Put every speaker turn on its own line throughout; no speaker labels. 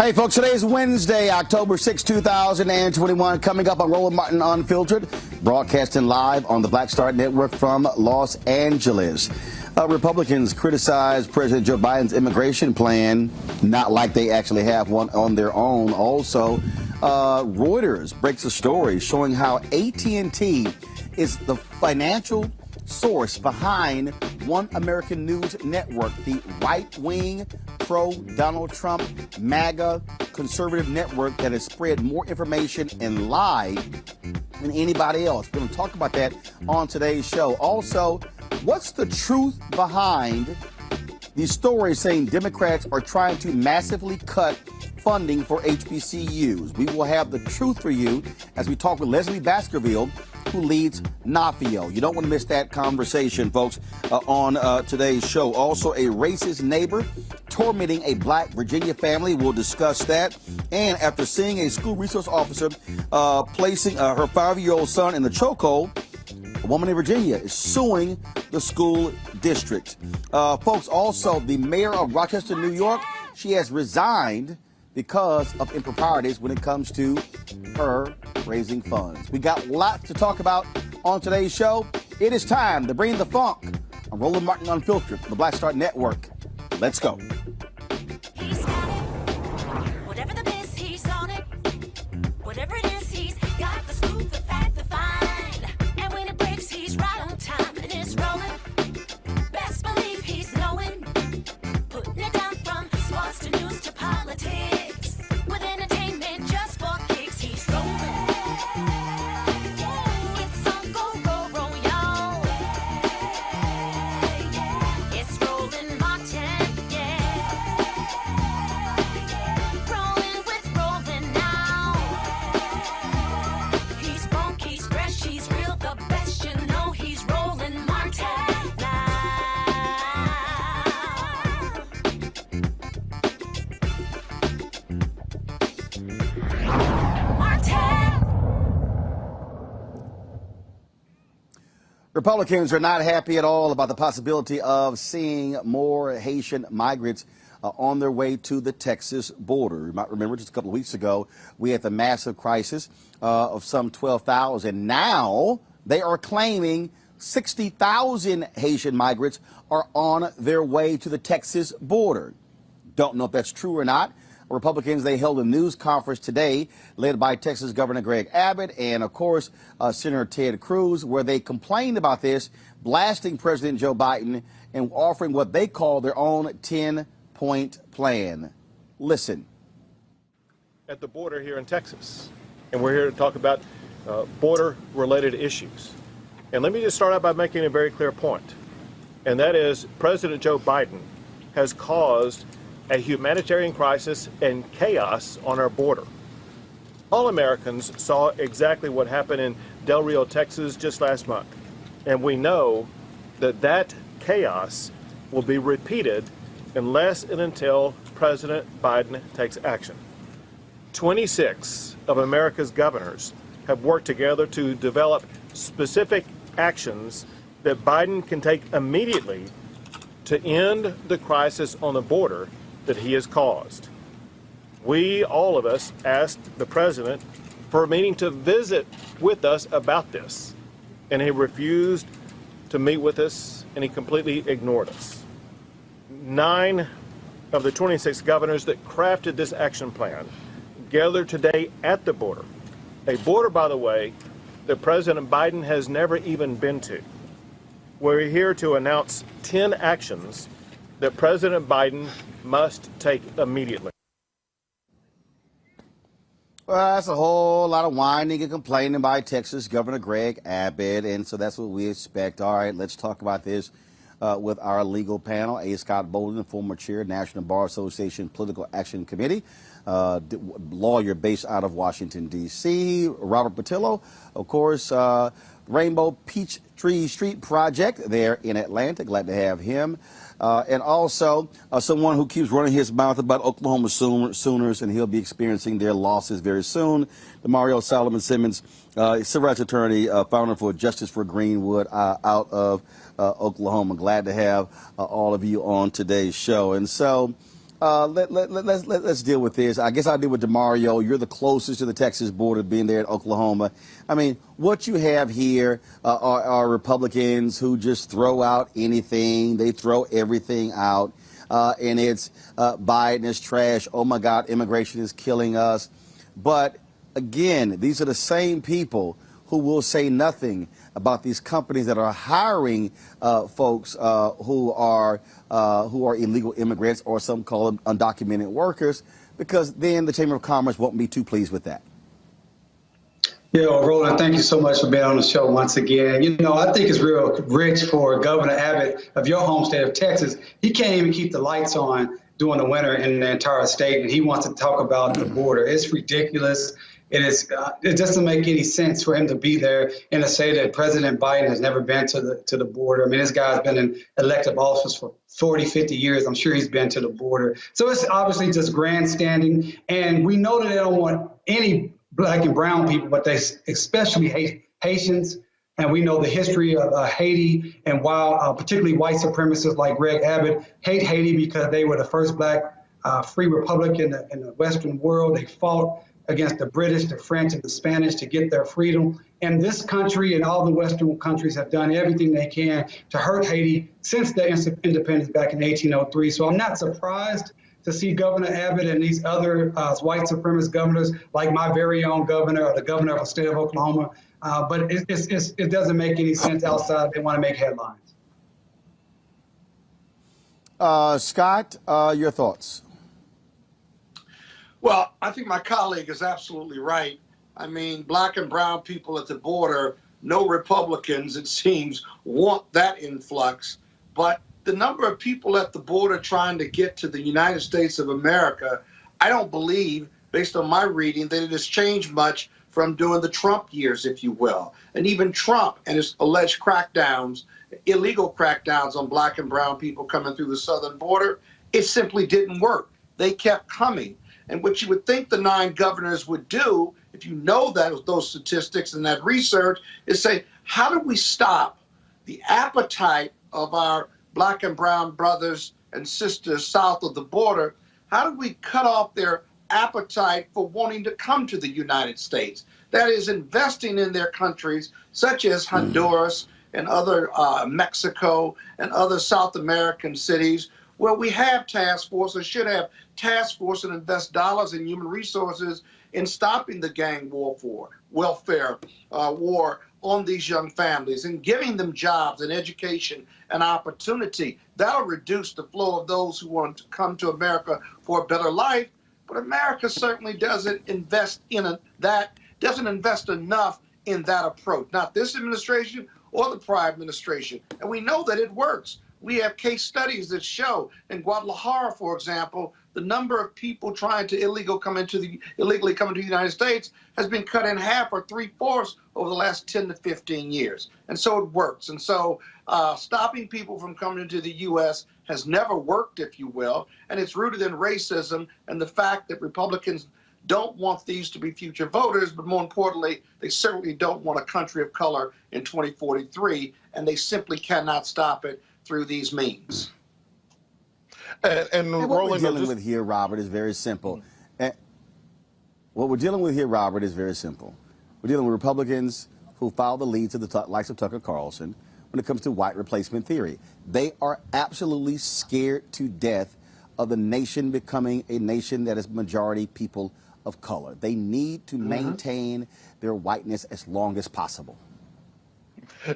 Hey, folks, today is Wednesday, October 6, 2021. Coming up on Roland Martin Unfiltered, broadcasting live on the Black Star Network from Los Angeles. Republicans criticize President Joe Biden's immigration plan, not like they actually have one on their own. Also, Reuters breaks a story showing how AT&T is the financial source behind One American News Network, the right-wing, pro-Donald Trump, MAGA, conservative network that has spread more information and lied than anybody else. We're going to talk about that on today's show. Also, what's the truth behind these stories saying Democrats are trying to massively cut funding for HBCUs? We will have the truth for you as we talk with Leslie Baskerville, who leads NAFIO. You don't want to miss that conversation, folks, on today's show. Also, a racist neighbor tormenting a black Virginia family. We'll discuss that. And after seeing a school resource officer placing her 5-year-old son in the chokehold, a woman in Virginia is suing the school district. Folks, also, the mayor of Rochester, New York, she has resigned because of improprieties when it comes to her raising funds. We got lots to talk about on today's show. It is time to bring the funk on Roland Martin Unfiltered, the Black Star Network. Let's go.
He's got it. Whatever the miss, he's on it. Whatever it is, he's got the scoop, the fact, the find. And when it breaks, he's right on time and it's rolling. Best believe he's knowing. Putting it down from sports to news to politics. With entertainment just for kicks, he's rolling. It's on go, y'all. It's Roland Martin, yeah. Rolling with Roland now. He's funk, he's fresh, he's real, the best, you know he's Roland Martin now.
Republicans are not happy at all about the possibility of seeing more Haitian migrants on their way to the Texas border. You might remember just a couple of weeks ago, we had the massive crisis of some 12,000. Now they are claiming 60,000 Haitian migrants are on their way to the Texas border. Don't know if that's true or not. Republicans, they held a news conference today led by Texas Governor Greg Abbott and, of course, Senator Ted Cruz, where they complained about this, blasting President Joe Biden and offering what they call their own 10-point plan. Listen.
At the border here in Texas, and we're here to talk about border-related issues. And let me just start out by making a very clear point, and that is President Joe Biden has caused a humanitarian crisis and chaos on our border. All Americans saw exactly what happened in Del Rio, Texas just last month. And we know that that chaos will be repeated unless and until President Biden takes action. 26 of America's governors have worked together to develop specific actions that Biden can take immediately to end the crisis on the border that he has caused. We, all of us, asked the president for a meeting to visit with us about this, and he refused to meet with us, and he completely ignored us. 9 of the 26 governors that crafted this action plan gathered today at the border, a border, by the way, that President Biden has never even been to. We're here to announce 10 actions that President Biden must take immediately.
Well, that's a whole lot of whining and complaining by Texas Governor Greg Abbott, and so that's what we expect. All right, let's talk about this with our legal panel. A. Scott Bolden, former chair, National Bar Association Political Action Committee, lawyer based out of Washington, D.C. Robert Patillo, of course, Rainbow Peach Tree Street Project there in Atlanta. Glad to have him. And also someone who keeps running his mouth about Oklahoma Sooners, and he'll be experiencing their losses very soon. Mario Solomon Simmons, civil rights attorney, founder for Justice for Greenwood out of Oklahoma. Glad to have all of you on today's show. And so Let's deal with this. I guess I'll deal with DeMario. You're the closest to the Texas border, being there in Oklahoma. I mean, what you have here are Republicans who just throw out anything. They throw everything out. And it's Biden is trash. Oh, my God, immigration is killing us. But again, these are the same people who will say nothing about these companies that are hiring folks who are illegal immigrants, or some call them undocumented workers, because then the Chamber of Commerce won't be too pleased with that.
Yeah, well, Roland, thank you so much for being on the show once again. You know, I think it's real rich for Governor Abbott of your home state of Texas. He can't even keep the lights on during the winter in the entire state, and he wants to talk about the border. It's ridiculous. It doesn't make any sense for him to be there and to say that President Biden has never been to the border. I mean, this guy's been in elective office for 40, 50 years. I'm sure he's been to the border. So it's obviously just grandstanding. And we know that they don't want any black and brown people, but they especially hate Haitians. And we know the history of Haiti, and while particularly white supremacists like Greg Abbott hate Haiti because they were the first black free republic in the Western world. They fought against the British, the French, and the Spanish to get their freedom. And this country and all the Western countries have done everything they can to hurt Haiti since their independence back in 1803. So I'm not surprised to see Governor Abbott and these other white supremacist governors, like my very own governor, or the governor of the state of Oklahoma. But it doesn't make any sense outside. They want to make headlines.
Scott, your thoughts?
Well, I think my colleague is absolutely right. I mean, black and brown people at the border, no Republicans, it seems, want that influx. But the number of people at the border trying to get to the United States of America, I don't believe, based on my reading, that it has changed much from during the Trump years, if you will. And even Trump and his alleged crackdowns, illegal crackdowns on black and brown people coming through the southern border, it simply didn't work. They kept coming. And what you would think the 9 governors would do, if you know that those statistics and that research, is say, how do we stop the appetite of our black and brown brothers and sisters south of the border? How do we cut off their appetite for wanting to come to the United States? That is, investing in their countries, such as Honduras and other Mexico and other South American cities, where we have task force, or should have task force, and invest dollars in human resources in stopping the gang welfare war on these young families, and giving them jobs and education and opportunity. That'll reduce the flow of those who want to come to America for a better life. But America certainly doesn't invest doesn't invest enough in that approach. Not this administration or the prior administration. And we know that it works. We have case studies that show in Guadalajara, for example, the number of people trying to illegally come into the United States has been cut in half or 3/4 over the last 10 to 15 years. And so it works. And so stopping people from coming into the U.S. has never worked, if you will. And it's rooted in racism and the fact that Republicans don't want these to be future voters, but more importantly, they certainly don't want a country of color in 2043, and they simply cannot stop it through these means.
And what Roland, we're dealing with here, Robert, is very simple. What we're dealing with here, Robert, is very simple. We're dealing with Republicans who follow the leads of the likes of Tucker Carlson when it comes to white replacement theory. They are absolutely scared to death of the nation becoming a nation that is majority people of color. They need to maintain their whiteness as long as possible.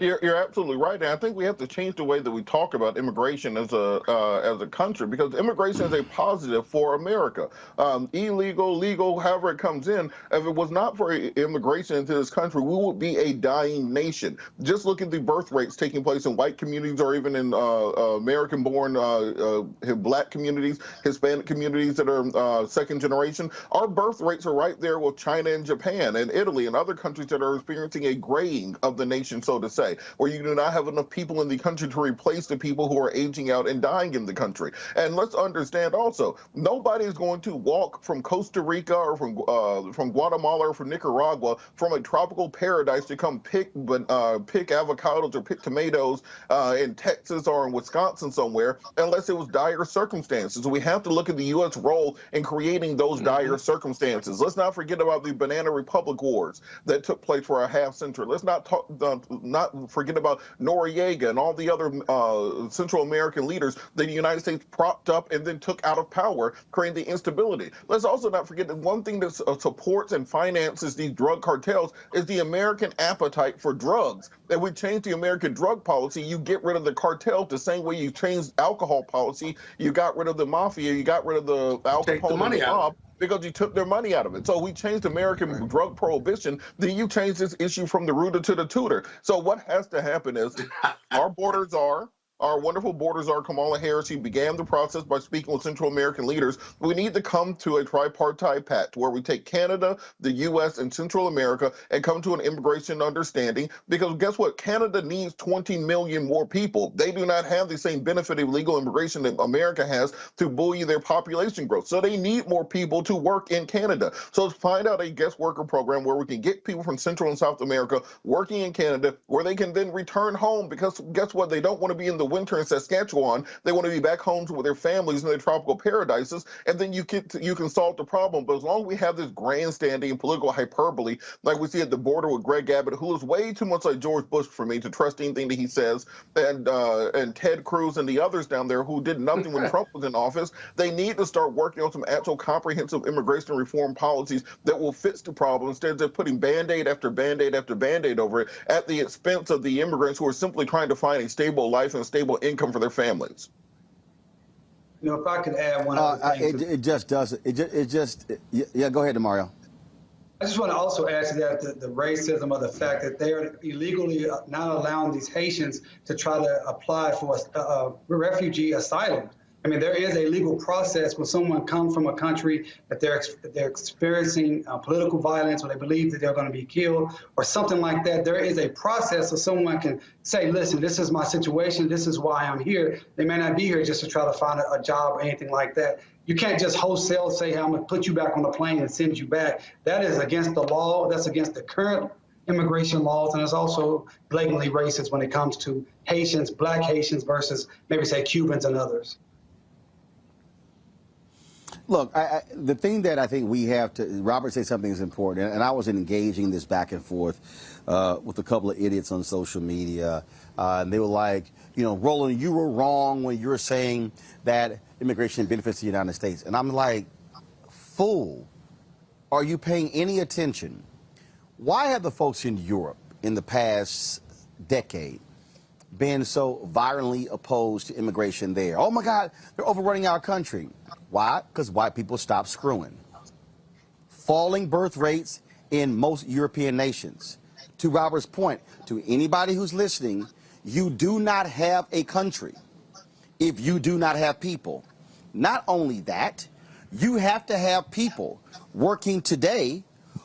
You're absolutely right, and I think we have to change the way that we talk about immigration as a country, because immigration is a positive for America. Illegal, legal, however it comes in. If it was not for immigration into this country, we would be a dying nation. Just look at the birth rates taking place in white communities, or even in American-born black communities, Hispanic communities that are second generation. Our birth rates are right there with China and Japan and Italy and other countries that are experiencing a graying of the nation, so so to say, where you do not have enough people in the country to replace the people who are aging out and dying in the country. And let's understand also, nobody is going to walk from Costa Rica or from Guatemala or from Nicaragua from a tropical paradise to come pick avocados or pick tomatoes in Texas or in Wisconsin somewhere, unless it was dire circumstances. We have to look at the U.S. role in creating those dire circumstances. Let's not forget about the Banana Republic Wars that took place for a half century. Let's not forget about Noriega and all the other Central American leaders that the United States propped up and then took out of power, creating the instability. Let's also not forget that one thing that supports and finances these drug cartels is the American appetite for drugs. If we change the American drug policy, you get rid of the cartel the same way you changed alcohol policy. You got rid of the mafia, you got rid of the alcohol,
take the money out,
because you took their money out of it. So we changed American drug prohibition, then you change this issue from the rooter to the tutor. So what has to happen is our wonderful borders are Kamala Harris. She began the process by speaking with Central American leaders. We need to come to a tripartite pact where we take Canada, the U.S., and Central America and come to an immigration understanding, because guess what? Canada needs 20 million more people. They do not have the same benefit of legal immigration that America has to buoy their population growth. So they need more people to work in Canada. So let's find out a guest worker program where we can get people from Central and South America working in Canada, where they can then return home, because guess what? They don't want to be in the winter in Saskatchewan. They want to be back home with their families in their tropical paradises, and then you can solve the problem. But as long as we have this grandstanding and political hyperbole, like we see at the border with Greg Abbott, who is way too much like George Bush for me to trust anything that he says, and Ted Cruz and the others down there who did nothing when Trump was in office, they need to start working on some actual comprehensive immigration reform policies that will fix the problem, instead of putting Band-Aid after Band-Aid after Band-Aid over it at the expense of the immigrants who are simply trying to find a stable life and a stable income for their families.
You know, if I could add one other thing.
It just doesn't. Yeah, go ahead, Mario.
I just want to also add to that the racism of the fact that they are illegally not allowing these Haitians to try to apply for a refugee asylum. I mean, there is a legal process when someone comes from a country that they're experiencing political violence, or they believe that they're going to be killed or something like that. There is a process so someone can say, listen, this is my situation. This is why I'm here. They may not be here just to try to find a job or anything like that. You can't just wholesale say, hey, I'm going to put you back on the plane and send you back. That is against the law. That's against the current immigration laws, and it's also blatantly racist when it comes to Haitians, Black Haitians versus maybe say Cubans and others.
Look, the thing that I think we have to, Robert said something is important, and I was engaging this back and forth with a couple of idiots on social media, and they were like, you know, Roland, you were wrong when you were saying that immigration benefits the United States. And I'm like, fool, are you paying any attention? Why have the folks in Europe in the past decade been so violently opposed to immigration there? Oh my God, they're overrunning our country. Why? Because white people stopped screwing. Falling birth rates in most European nations. To Robert's point, to anybody who's listening, you do not have a country if you do not have people. Not only that, you have to have people working today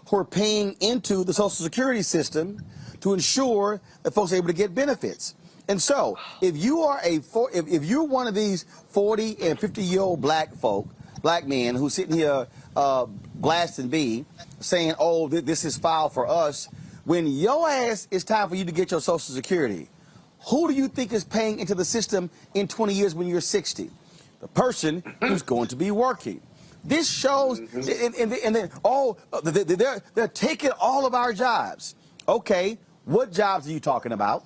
who are paying into the Social Security system to ensure that folks are able to get benefits. And so, if you are if you're one of these 40 and 50-year-old black men who's sitting here blasting B, saying, "Oh, this is foul for us," when your ass is time for you to get your Social Security, who do you think is paying into the system in 20 years when you're 60? The person who's going to be working. This shows, and then they're taking all of our jobs. Okay, what jobs are you talking about?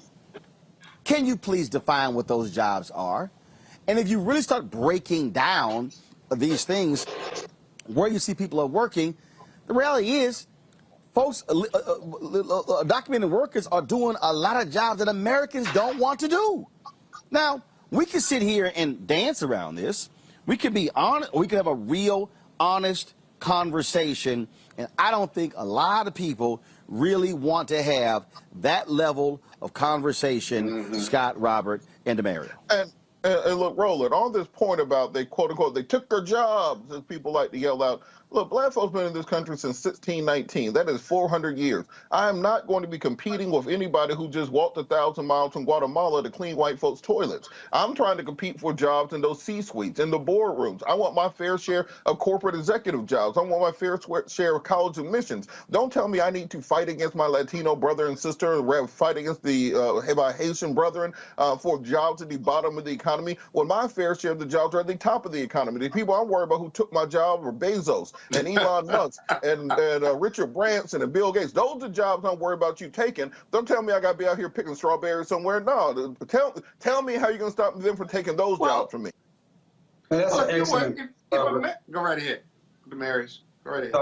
Can you please define what those jobs are? And if you really start breaking down these things, where you see people are working, the reality is, folks, documented workers are doing a lot of jobs that Americans don't want to do. Now, we can sit here and dance around this. We can be honest. We can have a real, honest conversation. And I don't think a lot of people really want to have that level of conversation, Scott, Robert, and Demario.
And look, Roland, on this point about they, quote unquote, they took their jobs, as people like to yell out, Look, black folks been in this country since 1619. That is 400 years. I am not going to be competing with anybody who just walked 1,000 miles from Guatemala to clean white folks' toilets. I'm trying to compete for jobs in those C-suites, in the boardrooms. I want my fair share of corporate executive jobs. I want my fair share of college admissions. Don't tell me I need to fight against my Latino brother and sister, or fight against my Haitian brethren for jobs at the bottom of the economy, when my fair share of the jobs are at the top of the economy. The people I'm worried about who took my job were Bezos and Elon Musk and Richard Branson and Bill Gates. Those are the jobs I'm worried about you taking. Don't tell me I got to be out here picking strawberries somewhere. No, tell me how you're going to stop them from taking those jobs from me.
That's an excellent.
Go right ahead, Damaris. Go right ahead.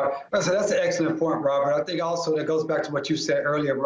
So that's an excellent point, Robert. I think also that goes back to what you said earlier,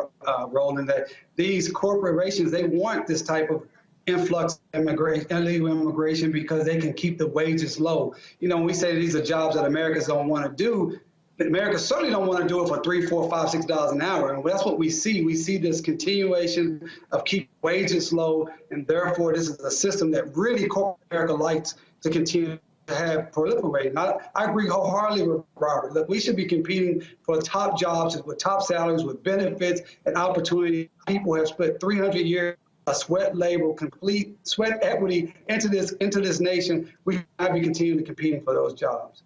Roland, that these corporations, they want this type of influx of illegal immigration because they can keep the wages low. You know, when we say these are jobs that Americans don't want to do, America certainly don't want to do it for $3, $4, $5, $6 an hour. And that's what we see. We see this continuation of keep wages low, and therefore this is a system that really corporate America likes to continue to have proliferated. I agree wholeheartedly with Robert. Look, we should be competing for top jobs with top salaries, with benefits and opportunity. People have spent 300 years of sweat labor, complete sweat equity into this nation. We should be continuing to competing for those jobs.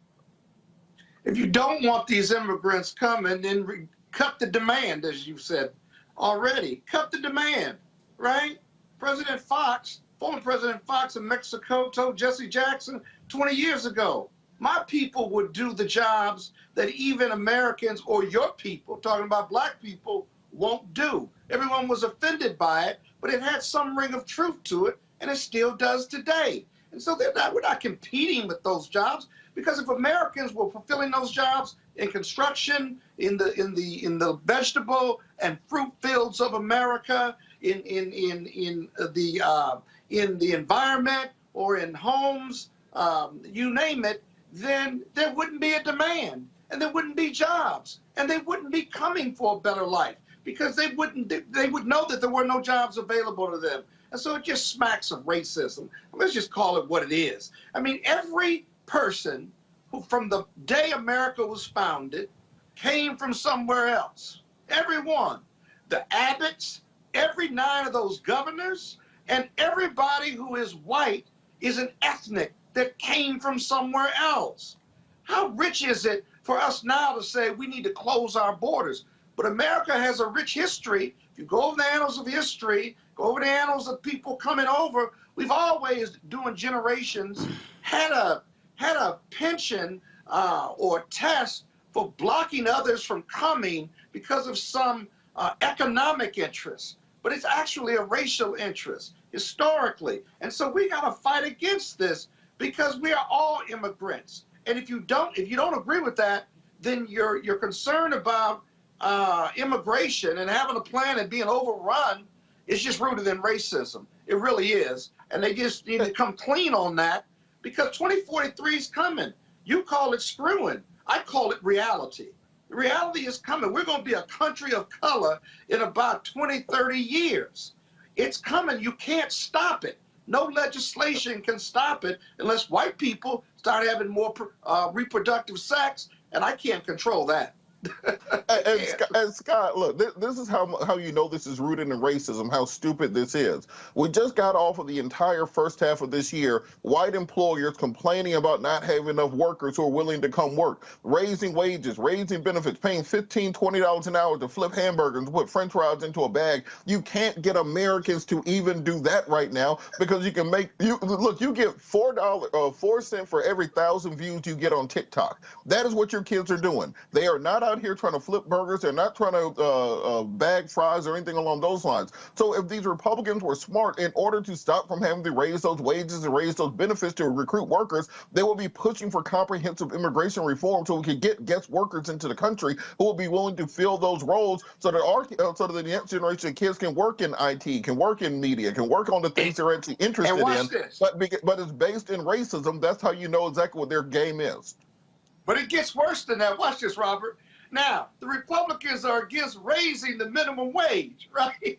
If you don't want these immigrants coming, then cut the demand, as you said already. Cut the demand, right? President Fox, former President Fox of Mexico, told Jesse Jackson 20 years ago, my people would do the jobs that even Americans or your people, talking about black people, won't do. Everyone was offended by it, but it had some ring of truth to it, and it still does today. And so we're not competing with those jobs, because if Americans were fulfilling those jobs in construction, in the vegetable and fruit fields of America, in the environment or in homes, you name it, then there wouldn't be a demand, and there wouldn't be jobs, and they wouldn't be coming for a better life, because they would know that there were no jobs available to them. And so it just smacks of racism. Let's just call it what it is. I mean, every person who from the day America was founded came from somewhere else. Everyone. The Abbotts, every 9 of those governors, and everybody who is white is an ethnic that came from somewhere else. How rich is it for us now to say we need to close our borders? But America has a rich history. If you go over the annals of history, go over the annals of people coming over, we've always, during generations, had a penchant or test for blocking others from coming because of some economic interest. But it's actually a racial interest, historically. And so we got to fight against this, because we are all immigrants. And if you don't agree with that, then you're concerned about immigration and having a plan and being overrun is just rooted in racism. It really is. And they just need to come clean on that, because 2043 is coming. You call it screwing. I call it reality. The reality is coming. We're going to be a country of color in about 20, 30 years. It's coming. You can't stop it. No legislation can stop it unless white people start having more reproductive sex, and I can't control that.
And Scott, look, this is how you know this is rooted in racism, how stupid this is. We just got off of the entire first half of this year, white employers complaining about not having enough workers who are willing to come work, raising wages, raising benefits, paying $15, $20 an hour to flip hamburgers, to put french fries into a bag. You can't get Americans to even do that right now, because you can you get $4 cents for every 1,000 views you get on TikTok. That is what your kids are doing. They are not out here trying to flip burgers. They're not trying to bag fries or anything along those lines. So if these Republicans were smart, in order to stop from having to raise those wages and raise those benefits to recruit workers, they will be pushing for comprehensive immigration reform, so we could get guest workers into the country who will be willing to fill those roles, so that the next generation of kids can work in IT, can work in media, can work on the things they're actually interested in.
This.
But it's based in racism. That's how you know exactly what their game is.
But it gets worse than that. Watch this, Robert. Now, the Republicans are against raising the minimum wage, right?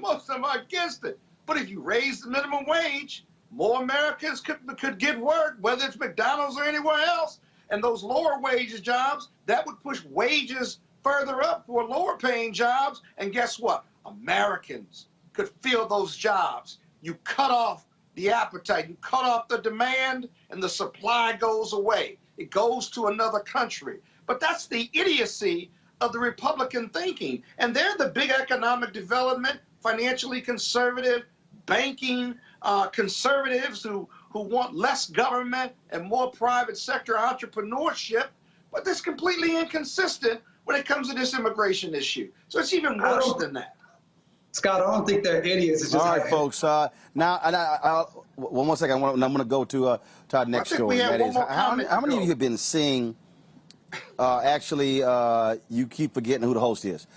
Most of them are against it. But if you raise the minimum wage, more Americans could get work, whether it's McDonald's or anywhere else. And those lower wages jobs, that would push wages further up for lower paying jobs. And guess what? Americans could fill those jobs. You cut off the appetite, you cut off the demand, and the supply goes away. It goes to another country. But that's the idiocy of the Republican thinking. And they're the big economic development, financially conservative, banking conservatives who want less government and more private sector entrepreneurship. But that's completely inconsistent when it comes to this immigration issue. So it's even worse than that.
Scott, I don't think they're idiots. It's just
all right, folks. Now, one more second. I'm going to go to our next story. That is, how many of you have been seeing? Actually, you keep forgetting who the host is.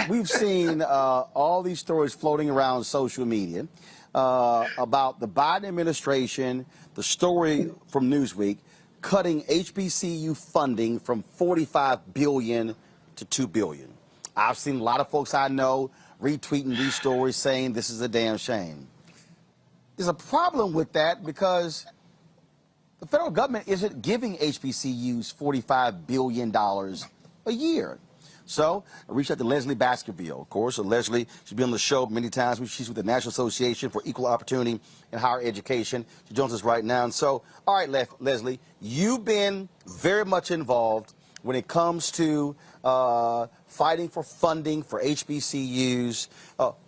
We've seen all these stories floating around social media about the Biden administration, the story from Newsweek, cutting HBCU funding from $45 billion to $2 billion. I've seen a lot of folks I know retweeting these stories saying this is a damn shame. There's a problem with that because the federal government isn't giving HBCUs $45 billion a year. So I reached out to Leslie Baskerville, of course. So Leslie, she's been on the show many times. She's with the National Association for Equal Opportunity in Higher Education. She joins us right now. And so, all right, Leslie, you've been very much involved when it comes to fighting for funding for HBCUs.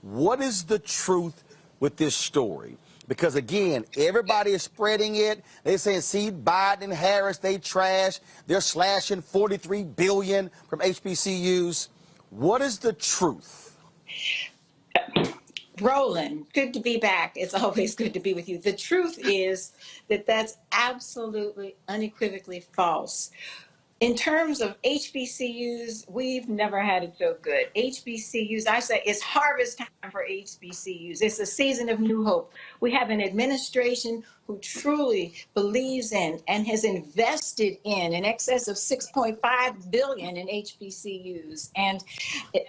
What is the truth with this story? Because, again, everybody is spreading it. They're saying, see, Biden and Harris, they trash. They're slashing $43 billion from HBCUs. What is the truth?
Roland, good to be back. It's always good to be with you. The truth is that that's absolutely unequivocally false. In terms of HBCUs, we've never had it so good. HBCUs, I say it's harvest time for HBCUs. It's a season of new hope. We have an administration who truly believes in and has invested in excess of $6.5 billion in HBCUs and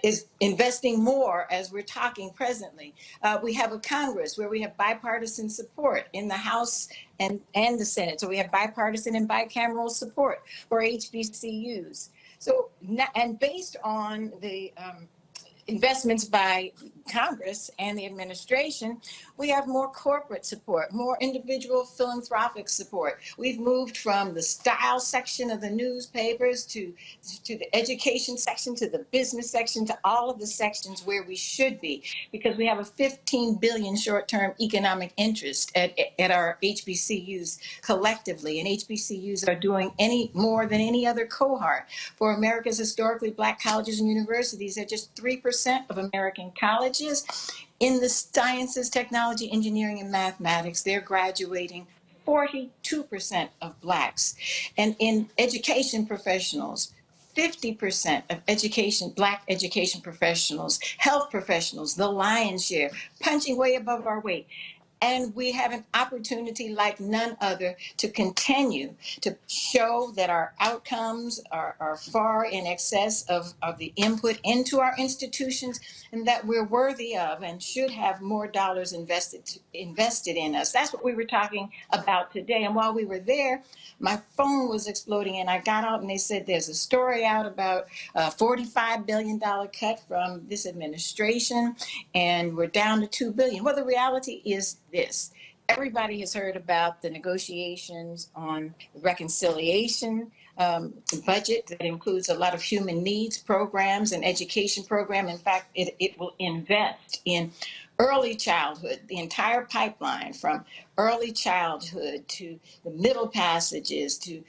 is investing more as we're talking presently. We have a Congress where we have bipartisan support in the House and the Senate. So we have bipartisan and bicameral support for HBCUs. So, and based on the investments by Congress and the administration, we have more corporate support, more individual philanthropic support. We've moved from the style section of the newspapers to the education section, to the business section, to all of the sections where we should be, because we have a $15 billion short-term economic interest at our HBCUs collectively, and HBCUs are doing more than any other cohort. For America's historically Black colleges and universities, they're just 3% of American colleges. In the sciences, technology, engineering, and mathematics, they're graduating 42% of Blacks. And in education professionals, 50% of Black education professionals, health professionals, the lion's share, punching way above our weight. And we have an opportunity like none other to continue to show that our outcomes are far in excess of the input into our institutions, and that we're worthy of and should have more dollars invested in us. That's what we were talking about today. And while we were there, my phone was exploding, and I got out and they said there's a story out about a $45 billion cut from this administration, and we're down to $2 billion. Well, the reality is this. Everybody has heard about the negotiations on reconciliation budget that includes a lot of human needs programs and education program. In fact, it will invest in early childhood, the entire pipeline from early childhood to the middle passages to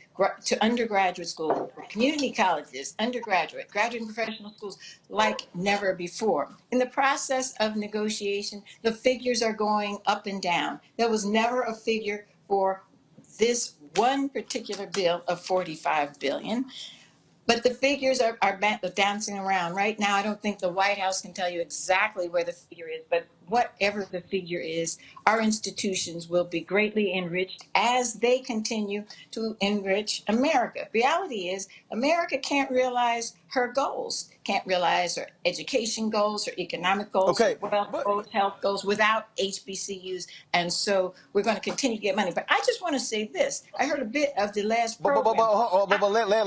undergraduate school, community colleges, undergraduate, graduate and professional schools like never before. In the process of negotiation, the figures are going up and down. There was never a figure for this one particular bill of $45 billion. But the figures are dancing around. Right now, I don't think the White House can tell you exactly where the figure is, but whatever the figure is, our institutions will be greatly enriched as they continue to enrich America. Reality is, America can't realize her goals, can't realize her education goals, her economic goals, her
Okay,
wealth
but
goals, health goals without HBCUs. And so we're going to continue to get money. But I just want to say this. I heard a bit of the last program.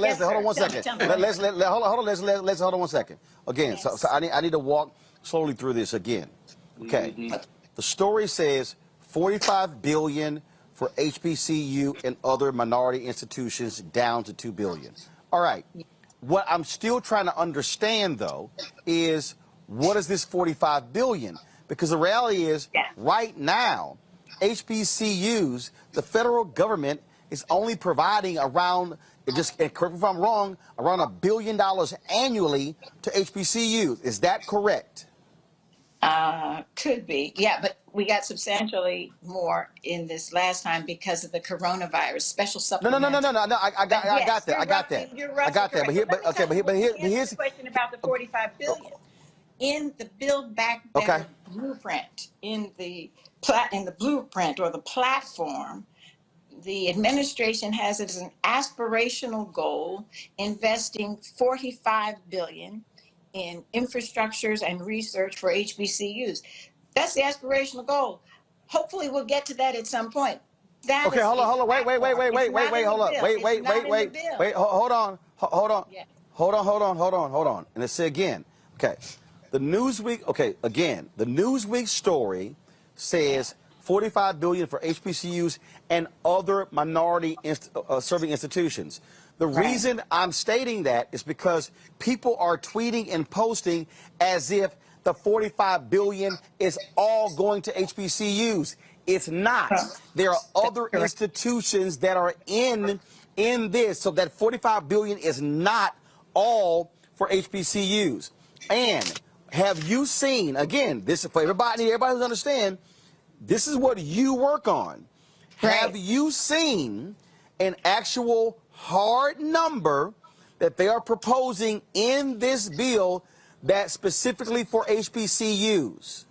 Yes,
Leslie, hold on
sir.
one
Tell me,
second.
tell me.
Leslie, hold on, Leslie, hold on one second. Again, so
Yes.
I need to walk slowly through this again. Okay, the story says 45 billion for HBCU and other minority institutions, down to 2 billion. All right. What I'm still trying to understand, though, is what is this 45 billion? Because the reality is,
Yeah.
right now, HBCUs, the federal government is only providing around, just and correct me if I'm wrong, around $1 billion annually to HBCUs. Is that correct?
Could be. Yeah, but we got substantially more in this last time because of the coronavirus special
No, no, no, no,
supplemental.
no, no, no. I got, I
Yes,
got that. I got that.
you're
I
roughly
got that.
correct.
But here,
Let
but
me
okay,
tell you,
but
let me answer
here's
the question about the 45 billion. In the Build Back
okay.
Better blueprint, in the blueprint or the platform, the administration has it as an aspirational goal, investing 45 billion in infrastructures and research for HBCUs. That's the aspirational goal. Hopefully we'll get to that at some point. That
Okay,
is
hold on,
a
hold on,
platform. It's not in the
hold on,
bill. It's not in the bill.
hold on, hold on,
Yeah.
hold on. And let's say again, okay, the Newsweek, okay, again, the Newsweek story says 45 billion for HBCUs and other minority serving institutions. The
Right.
reason I'm stating that is because people are tweeting and posting as if the 45 billion is all going to HBCUs. It's not.
Oh,
There are
that's
other
correct.
institutions that are in this, so that 45 billion is not all for HBCUs. And have you seen, again, this is for everybody who's understand, this is what you work on. Have
Right.
you seen an actual hard number that they are proposing in this bill that's specifically for HBCUs?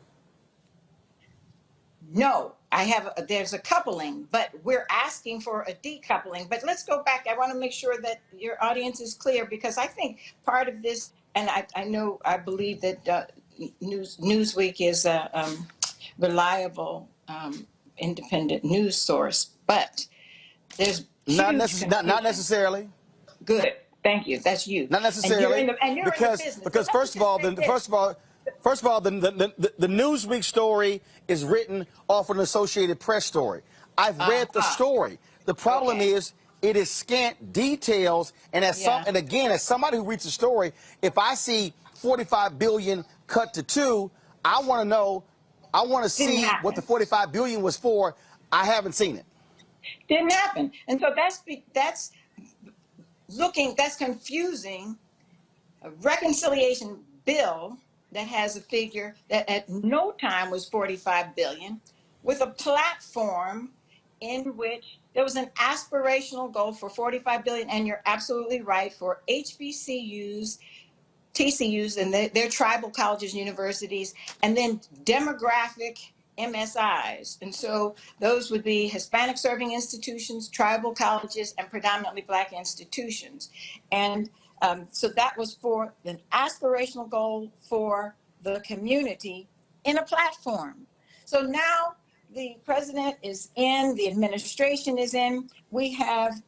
No, I have, there's a coupling, but we're asking for a decoupling. But let's go back. I want to make sure that your audience is clear because I think part of this, and I know, I believe that Newsweek is a reliable, independent news source, but there's huge
Not
confusion.
necessarily.
Good. Thank you. That's you.
Not necessarily.
And you're in the business. But
Because
let me
first of
just
all,
say this.
the Newsweek story is written off an Associated Press story. I've read the story. The problem
Okay.
is it is scant details, and and again, as somebody who reads the story, if I see 45 billion cut to 2, I want to know, I want to
Didn't
see what the
happen.
45 billion was for. I haven't seen it.
Didn't happen. And so that's confusing a reconciliation bill that has a figure that at no time was 45 billion with a platform in which there was an aspirational goal for 45 billion. And you're absolutely right, for HBCUs, TCUs, and their tribal colleges, universities, and then demographic MSIs. And so those would be Hispanic serving institutions, tribal colleges, and predominantly Black institutions. And so that was for an aspirational goal for the community in a platform. So now the president is in, the administration is in, we have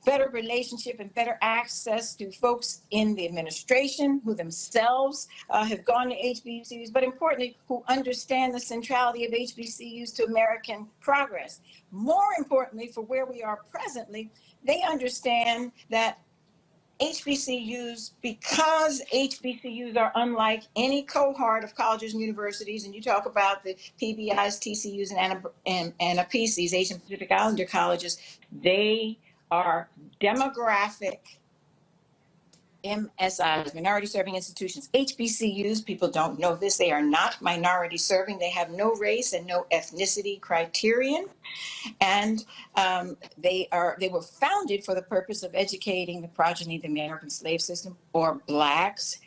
better relationship and better access to folks in the administration who themselves have gone to HBCUs, but importantly, who understand the centrality of HBCUs to American progress. More importantly, for where we are presently, they understand that HBCUs, because HBCUs are unlike any cohort of colleges and universities, and you talk about the PBIs, TCUs, and APCs, Asian Pacific Islander colleges, they are demographic MSIs, minority serving institutions. HBCUs, people don't know this, they are not minority serving. They have no race and no ethnicity criterion. And they were founded for the purpose of educating the progeny of the American slave system, or Blacks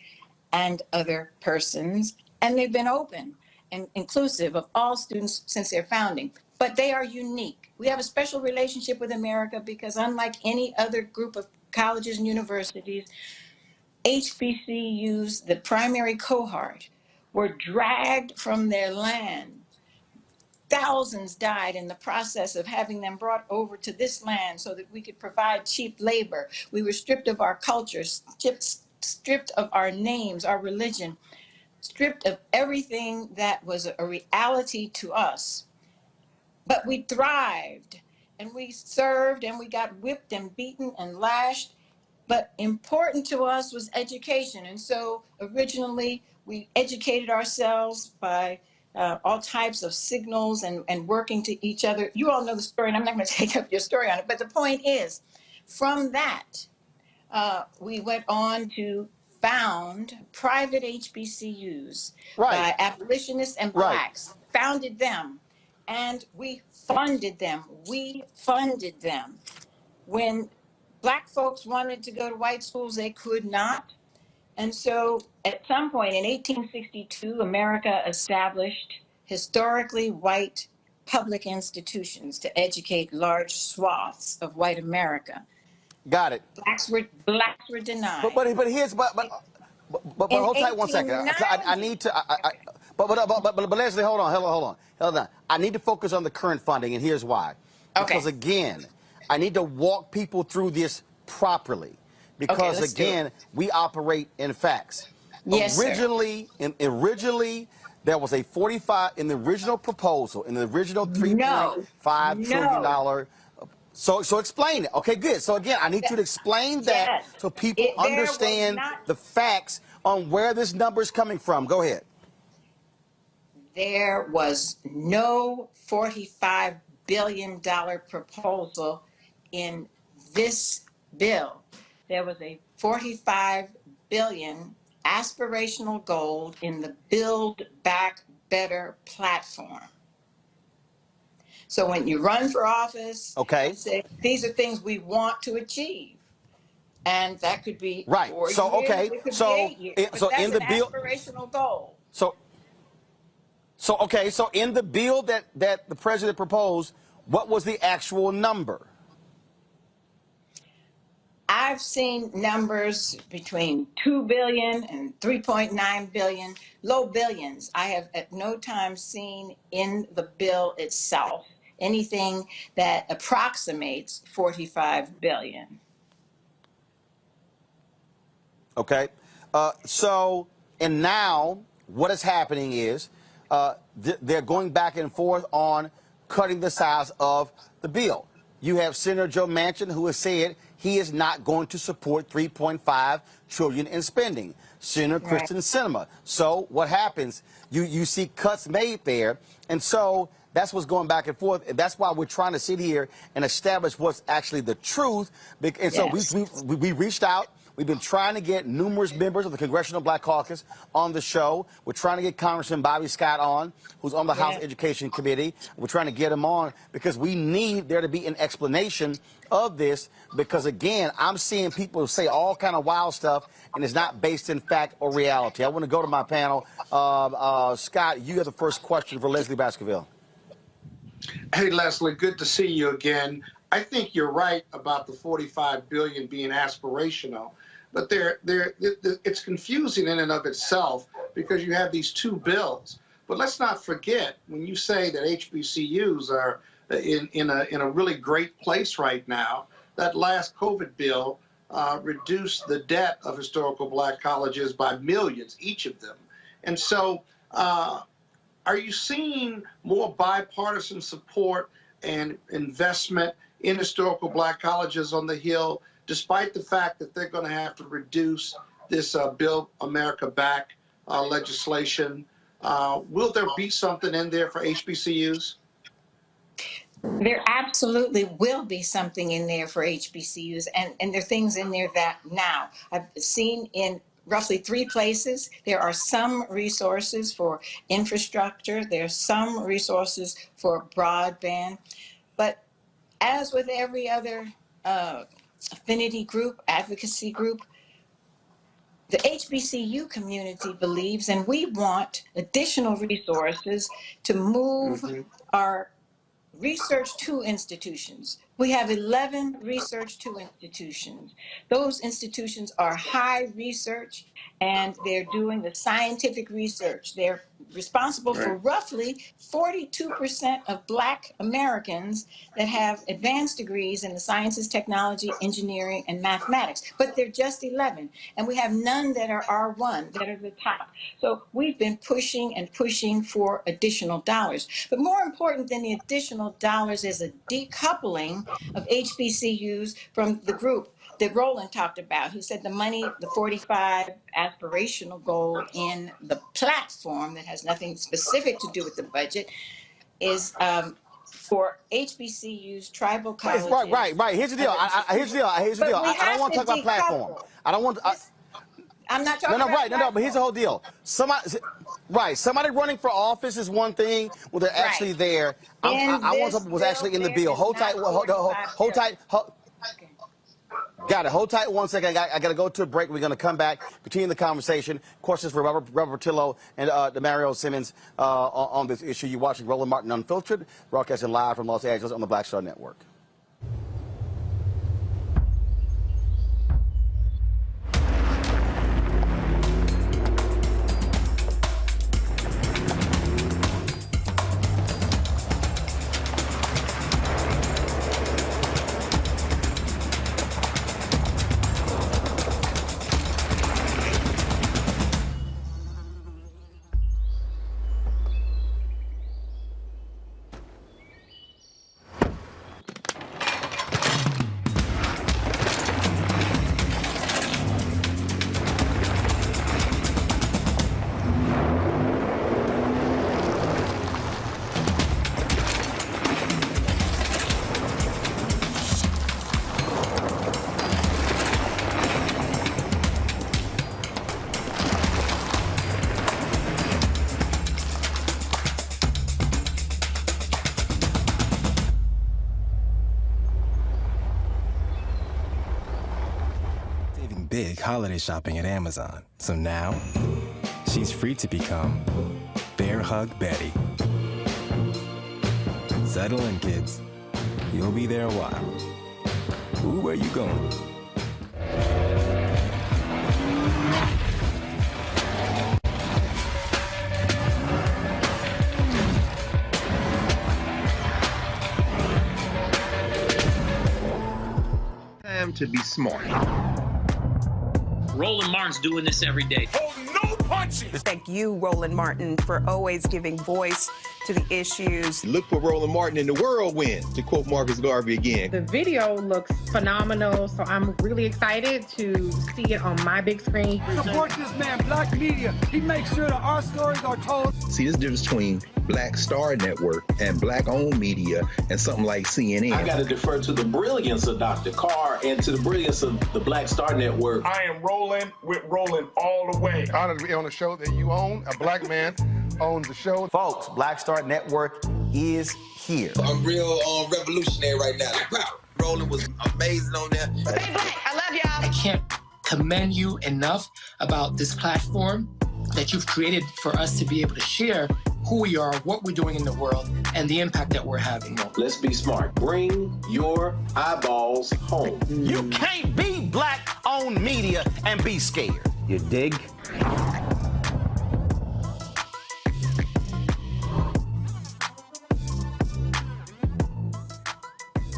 and other persons. And they've been open and inclusive of all students since their founding, but they are unique. We have a special relationship with America because unlike any other group of colleges and universities, HBCUs, the primary cohort, were dragged from their land. Thousands died in the process of having them brought over to this land so that we could provide cheap labor. We were stripped of our culture, stripped of our names, our religion, stripped of everything that was a reality to us. But we thrived and we served and we got whipped and beaten and lashed. But important to us was education. And so originally we educated ourselves by all types of signals and working to each other. You all know the story, and I'm not going to take up your story on it. But the point is, from that, we went on to found private HBCUs
Right.
by abolitionists and
Right.
blacks, founded them, and we funded them. We funded them. When black folks wanted to go to white schools, they could not. And so at some point in 1862, America established historically white public institutions to educate large swaths of white America.
Got it.
Blacks were
But
denied.
but but here's but
In
hold tight one second. I need to. But Leslie, hold on. I need to focus on the current funding, and here's why. Because
Okay.
again, I need to walk people through this properly. Because
let's do it.
again, we operate in facts.
Yes, sir.
Originally, there was a 45 in the original proposal, in the original $3.5 trillion dollar. So explain it. Okay, good. So again, I need you to explain that
Yes.
so people
There was
understand
not-
the facts on where this number is coming from. Go ahead.
There was no $45 billion proposal in this bill. There was a $45 billion aspirational goal in the Build Back Better platform. So when you run for office,
Okay.
you say, these are things we want to achieve. And that could be
Right.
4
So,
years,
okay.
it could
So,
be 8 years. But
so
that's
in the
an
bill-
aspirational goal.
So in the bill that the president proposed, what was the actual number?
I've seen numbers between 2 billion and 3.9 billion, low billions. I have at no time seen in the bill itself anything that approximates 45 billion.
Okay. And now what is happening is they're going back and forth on cutting the size of the bill. You have Senator Joe Manchin, who has said he is not going to support $3.5 trillion in spending. Senator Kristen Sinema. So what happens? You see cuts made there, and so that's what's going back and forth. And that's why we're trying to sit here and establish what's actually the truth. And so we reached out. We've been trying to get numerous members of the Congressional Black Caucus on the show. We're trying to get Congressman Bobby Scott on, who's on the House Education Committee. We're trying to get him on because we need there to be an explanation of this because, again, I'm seeing people say all kind of wild stuff, and it's not based in fact or reality. I want to go to my panel. Scott, you have the first question for Leslie Baskerville.
Hey, Leslie, good to see you again. I think you're right about the $45 billion being aspirational, but it's confusing in and of itself because you have these two bills. But let's not forget, when you say that HBCUs are in a really great place right now, that last COVID bill reduced the debt of historical black colleges by millions, each of them. And so are you seeing more bipartisan support and investment in historical black colleges on the Hill, despite the fact that they're going to have to reduce this Build America Back legislation? Will there be something in there for HBCUs?
There absolutely will be something in there for HBCUs, and there are things in there that now I've seen in roughly 3 places. There are some resources for infrastructure. There's some resources for broadband. But as with every other affinity group, advocacy group, the HBCU community believes, and we want additional resources to move our research to institutions. We have 11 research to institutions. Those institutions are high research, and they're doing the scientific research. They're responsible for roughly 42% of Black Americans that have advanced degrees in the sciences, technology, engineering, and mathematics. But they're just 11, and we have none that are R1, that are the top. So we've been pushing and pushing for additional dollars. But more important than the additional dollars is a decoupling of HBCUs from the group that Roland talked about. He said the money, the 45 aspirational goal in the platform that has nothing specific to do with the budget is for HBCUs, tribal colleges.
Right. Here's the deal. Here's the deal. I don't want to talk about platform. I don't want.
I'm not talking about
right. No, but here's the whole deal. Somebody running for office is one thing. Well, they're actually there. I want something was actually in the bill. Hold tight. Hold tight. Got it. Hold tight 1 second. I got to go to a break. We're going to come back, continue the conversation. Questions for Robert Portillo and Demario Simmons on this issue. You're watching Roland Martin Unfiltered, broadcasting live from Los Angeles on the Black Star Network.
Big holiday shopping at Amazon. So now, she's free to become Bear Hug Betty. Settle in, kids. You'll be there a while. Ooh, where you going?
Time to be smart.
Roland Martin's doing this every day.
Oh, no punches!
Thank you, Roland Martin, for always giving voice to the issues.
Look for Roland Martin in the whirlwind, to quote Marcus Garvey again.
The video looks phenomenal, so I'm really excited to see it on my big screen.
Support this man, Black Media. He makes sure that our stories are told.
See, there's a difference between Black Star Network and Black-owned media and something like CNN.
I got to defer to the brilliance of Dr. Carr and to the brilliance of the Black Star Network.
I am rolling with Roland all the way.
Honored to be on a show that you own. A Black man owns the show.
Folks, Black Star Network is here.
I'm real revolutionary right now. Roland was amazing on there.
Stay Black. I love y'all.
I can't commend you enough about this platform that you've created for us to be able to share who we are, what we're doing in the world, and the impact that we're having.
Let's be smart. Bring your eyeballs home.
You can't be Black-owned media and be scared. You dig?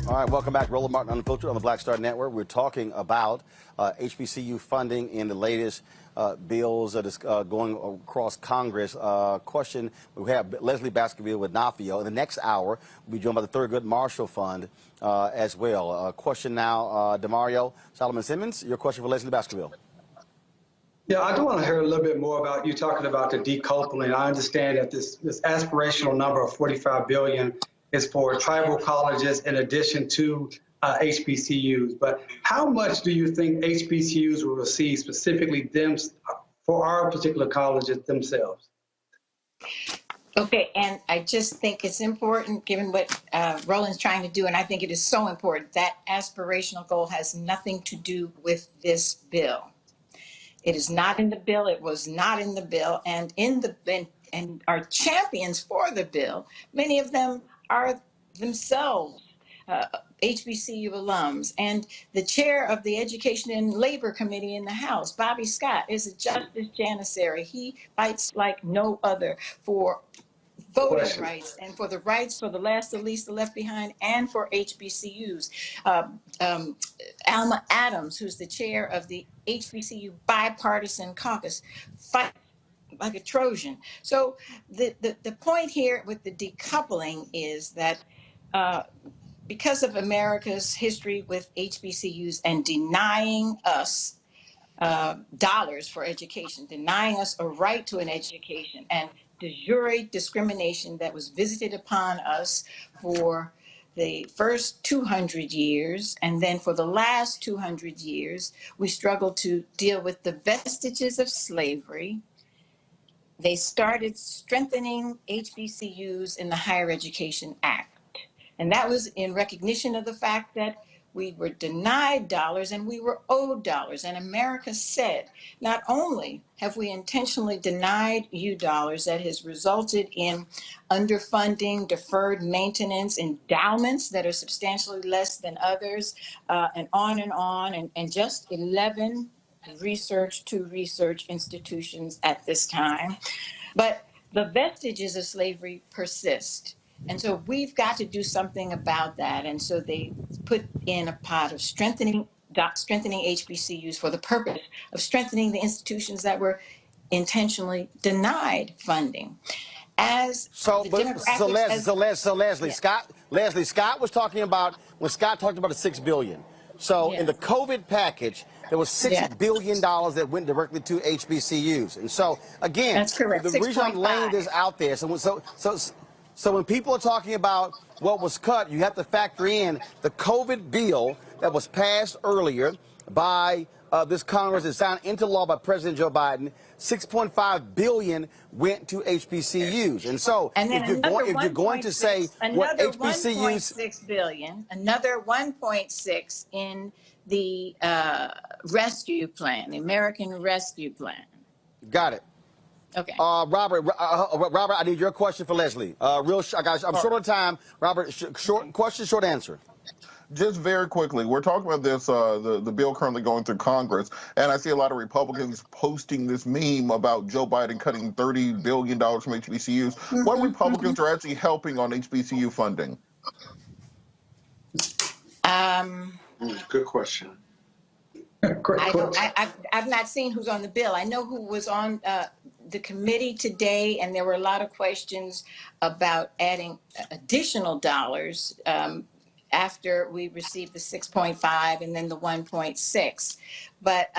All right, welcome back. Roland Martin Unfiltered on the Black Star Network. We're talking about HBCU funding in the latest bills that is going across Congress. Question, we have Leslie Baskerville with NAFIO. In the next hour, we'll be joined by the Thurgood Marshall Fund as well. Question now, Demario Solomon Simmons, your question for Leslie Baskerville.
Yeah, I do want to hear a little bit more about you talking about the decoupling. I understand that this aspirational number of $45 billion is for tribal colleges in addition to HBCUs. But how much do you think HBCUs will receive, specifically Dems, for our particular colleges themselves?
Okay, and I just think it's important, given what Roland's trying to do, and I think it is so important, that aspirational goal has nothing to do with this bill. It is not in the bill. It was not in the bill. And and our champions for the bill, many of them are themselves HBCU alums. And the chair of the Education and Labor Committee in the House, Bobby Scott, is a justice janissary. He fights like no other for voting rights and for the rights for the last, the least, the left behind, and for HBCUs. Alma Adams, who's the chair of the HBCU Bipartisan Caucus, fights like a Trojan. So the point here with the decoupling is that because of America's history with HBCUs and denying us dollars for education, denying us a right to an education, and de jure discrimination that was visited upon us for the first 200 years, and then for the last 200 years, we struggled to deal with the vestiges of slavery. They started strengthening HBCUs in the Higher Education Act. And that was in recognition of the fact that we were denied dollars and we were owed dollars. And America said, not only have we intentionally denied you dollars that has resulted in underfunding, deferred maintenance, endowments that are substantially less than others, and on, and just 11 research institutions at this time. But the vestiges of slavery persist. And so we've got to do something about that. And so they put in a pot of strengthening HBCUs for the purpose of strengthening the institutions that were intentionally denied funding.
Leslie, Scott was talking about, when Scott talked about the $6 billion. So in the COVID package, there was $6 billion that went directly to HBCUs. And so, again,
that's correct.
The reason I'm laying this out there, so when people are talking about what was cut, you have to factor in the COVID bill that was passed earlier by this Congress and signed into law by President Joe Biden. $6.5 billion went to HBCUs. And so if you're going to say what HBCUs...
$1.6 billion, another 1.6 in the rescue plan, the American Rescue Plan.
Got it.
Okay.
Robert, I need your question for Leslie. I'm short on time. Robert, short question, short answer.
Just very quickly, we're talking about this, the bill currently going through Congress, and I see a lot of Republicans posting this meme about Joe Biden cutting $30 billion from HBCUs. What Republicans are actually helping on HBCU funding?
Good question.
I've not seen who's on the bill. I know who was on the committee today, and there were a lot of questions about adding additional dollars after we received the 6.5 and then the 1.6. But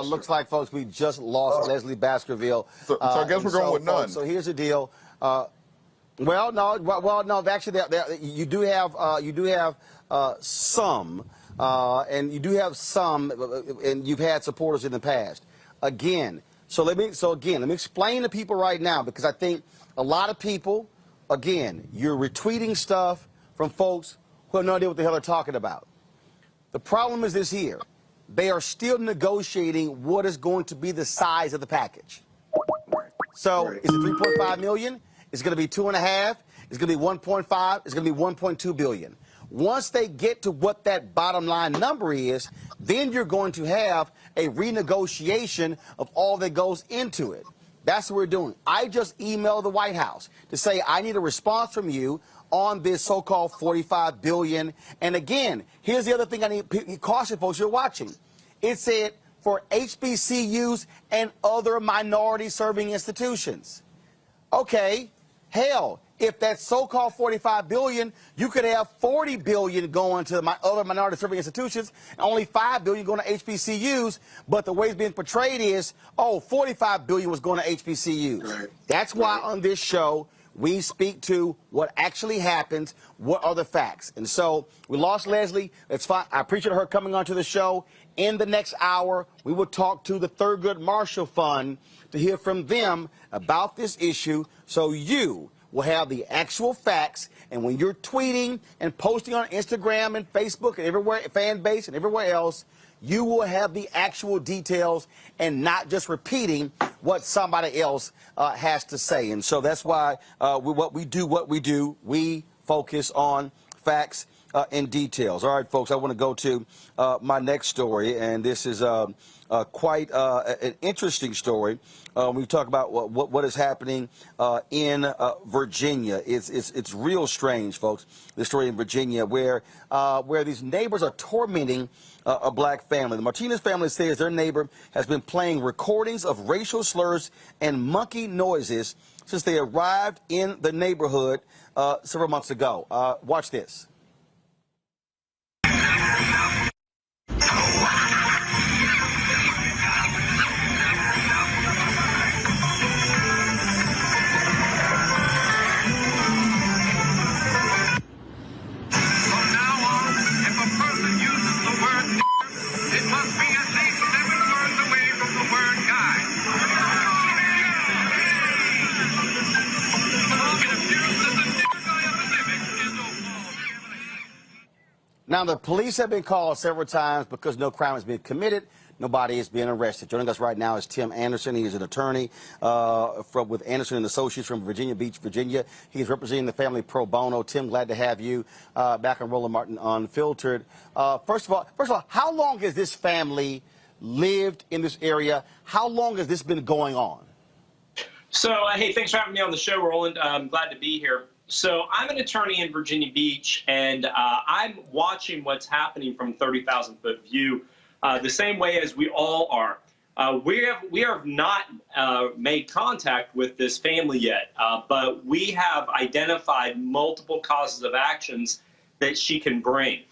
looks like, folks, we just lost Leslie Baskerville.
So I guess we're going with none.
So here's the deal. Well, no. Actually, you do have some, and you do have some, and you've had supporters in the past. Again, let me explain to people right now, because I think a lot of people, again, you're retweeting stuff from folks who have no idea what the hell they're talking about. The problem is this here: they are still negotiating what is going to be the size of the package. So, is it 3.5 million? It's going to be 2.5. It's going to be 1.5. It's going to be 1.2 billion. Once they get to what that bottom line number is, then you're going to have a renegotiation of all that goes into it. That's what we're doing. I just emailed the White House to say I need a response from you on this so-called $45 billion. And again, here's the other thing I need to caution folks who are watching. It said for HBCUs and other minority-serving institutions. Okay. Hell, if that so-called $45 billion, you could have $40 billion going to other minority-serving institutions, and only $5 billion going to HBCUs. But the way it's being portrayed is, $45 billion was going to HBCUs. Right. That's why on this show we speak to what actually happens, what are the facts. And so we lost Leslie. It's fine. I appreciate her coming onto the show. In the next hour, we will talk to the Thurgood Marshall Fund to hear from them about this issue, so you will have the actual facts. And when you're tweeting and posting on Instagram and Facebook and everywhere, fan base and everywhere else, you will have the actual details and not just repeating what somebody else has to say. And so that's why what we do, we focus on facts and details. All right, folks, I want to go to my next story, and this is quite an interesting story. We talk about what is happening in Virginia. It's real strange, folks. This story in Virginia, where these neighbors are tormenting a black family. The Martinez family says their neighbor has been playing recordings of racial slurs and monkey noises since they arrived in the neighborhood several months ago. Watch this. Now, the police have been called several times because no crime has been committed. Nobody is being arrested. Joining us right now is Tim Anderson. He is an attorney with Anderson and Associates from Virginia Beach, Virginia. He's representing the family pro bono. Tim, glad to have you back on Roland Martin Unfiltered. First of all, how long has this family lived in this area? How long has this been going on?
So, hey, thanks for having me on the show, Roland. I'm glad to be here. So I'm an attorney in Virginia Beach, and I'm watching what's happening from 30,000-foot view the same way as we all are. We have not made contact with this family yet, but we have identified multiple causes of actions that she can bring.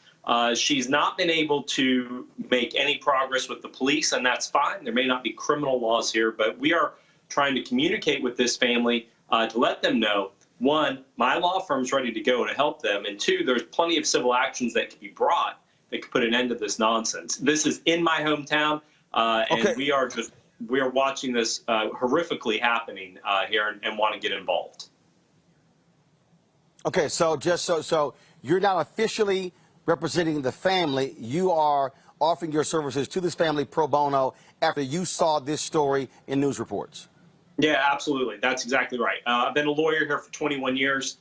She's not been able to make any progress with the police, and that's fine. There may not be criminal laws here, but we are trying to communicate with this family to let them know, one, my law firm's ready to go to help them, and two, there's plenty of civil actions that can be brought that could put an end to this nonsense. This is in my hometown, and we are watching this horrifically happening here and want to get involved.
Okay, so just so you're now officially representing the family. You are offering your services to this family pro bono after you saw this story in news reports.
Yeah, absolutely. That's exactly right. I've been a lawyer here for 21 years.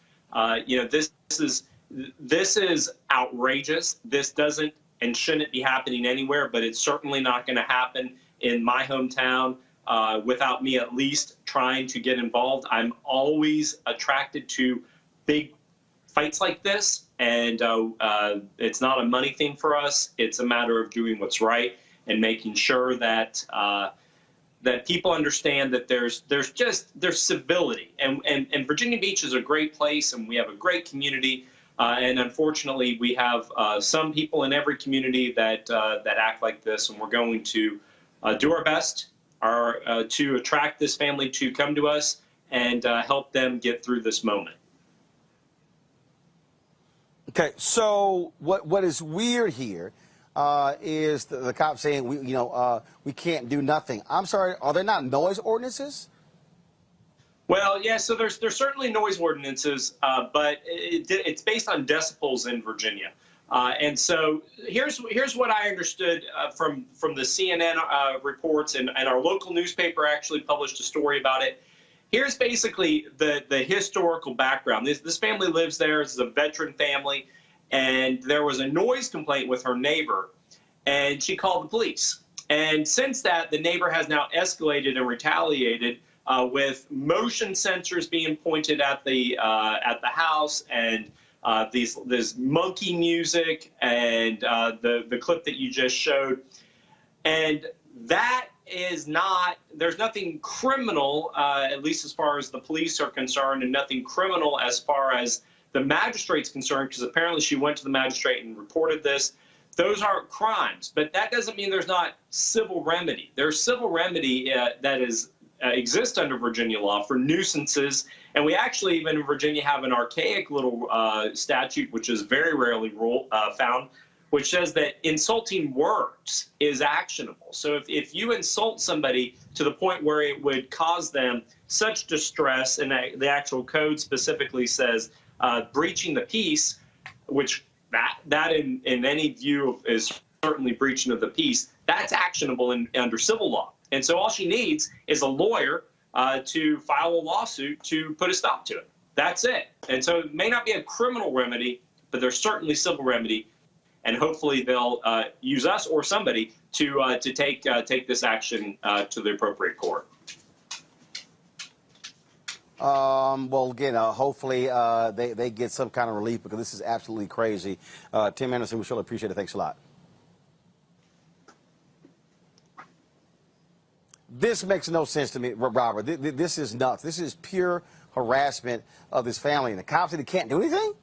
This is outrageous. This doesn't and shouldn't be happening anywhere, but it's certainly not going to happen in my hometown without me at least trying to get involved. I'm always attracted to big fights like this, and it's not a money thing for us. It's a matter of doing what's right and making sure that that people understand that there's civility, and Virginia Beach is a great place, and we have a great community, and unfortunately we have some people in every community that act like this, and we're going to do our best to attract this family to come to us and help them get through this moment.
Okay, so what is weird here is the cops saying we can't do nothing. I'm sorry, are there not noise ordinances?
Well, yeah, so there's certainly noise ordinances, but it's based on decibels in Virginia. And so here's what I understood from the CNN reports, and our local newspaper actually published a story about it. Here's basically the historical background. This family lives there. This is a veteran family. And there was a noise complaint with her neighbor, and she called the police. And since that, the neighbor has now escalated and retaliated with motion sensors being pointed at the house, and this monkey music, and the clip that you just showed. And that is not, there's nothing criminal, at least as far as the police are concerned, and nothing criminal as far as the magistrate's concerned, because apparently she went to the magistrate and reported this. Those aren't crimes, but that doesn't mean there's not civil remedy. There's civil remedy that exists under Virginia law for nuisances, and we actually even in Virginia have an archaic little statute, which is very rarely found, which says that insulting words is actionable. So if you insult somebody to the point where it would cause them such distress, and the actual code specifically says breaching the peace, which that in any view is certainly breaching of the peace, that's actionable under civil law. And so all she needs is a lawyer to file a lawsuit to put a stop to it. That's it. And so it may not be a criminal remedy, but there's certainly civil remedy. And hopefully they'll use us or somebody to take this action to the appropriate court.
Well, again, hopefully they get some kind of relief, because this is absolutely crazy. Tim Anderson, we surely appreciate it. Thanks a lot. This makes no sense to me, Robert. This is nuts. This is pure harassment of this family, and the cops can't do anything?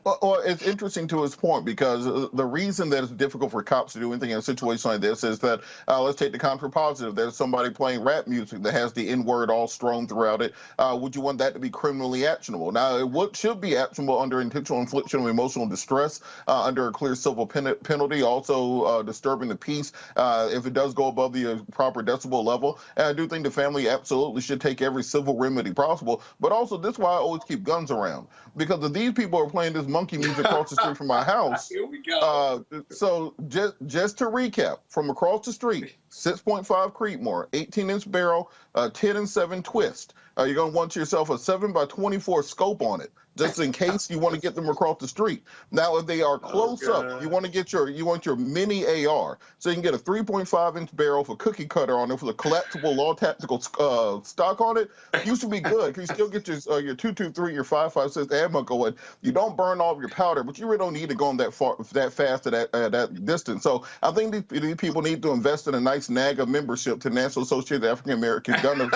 Well, it's interesting to his point, because the reason that it's difficult for cops to do anything in a situation like this is that, let's take the counter positive. There's somebody playing rap music that has the N-word all strewn throughout it. Would you want that to be criminally actionable? Now, it should be actionable under intentional infliction of emotional distress, under a clear civil penalty, also disturbing the peace if it does go above the proper decibel level. And I do think the family absolutely should take every civil remedy possible. But also, this is why I always keep guns around, because if these people are playing this monkey music across the street from my house.
Here we go.
So just to recap, from across the street, 6.5 Creedmoor, 18-inch barrel, 10-7 twist. You're going to want yourself a 7x24 scope on it, just in case you want to get them across the street. Now, if they are close up, you want your mini AR, so you can get a 3.5-inch barrel for cookie cutter on it with a collapsible all tactical stock on it. You should be good. You still get your 223, your 5.56 ammo going. You don't burn all of your powder, but you really don't need to go on that fast at that distance. So I think these people need to invest in a nice NAGA membership to National Association of African American Gun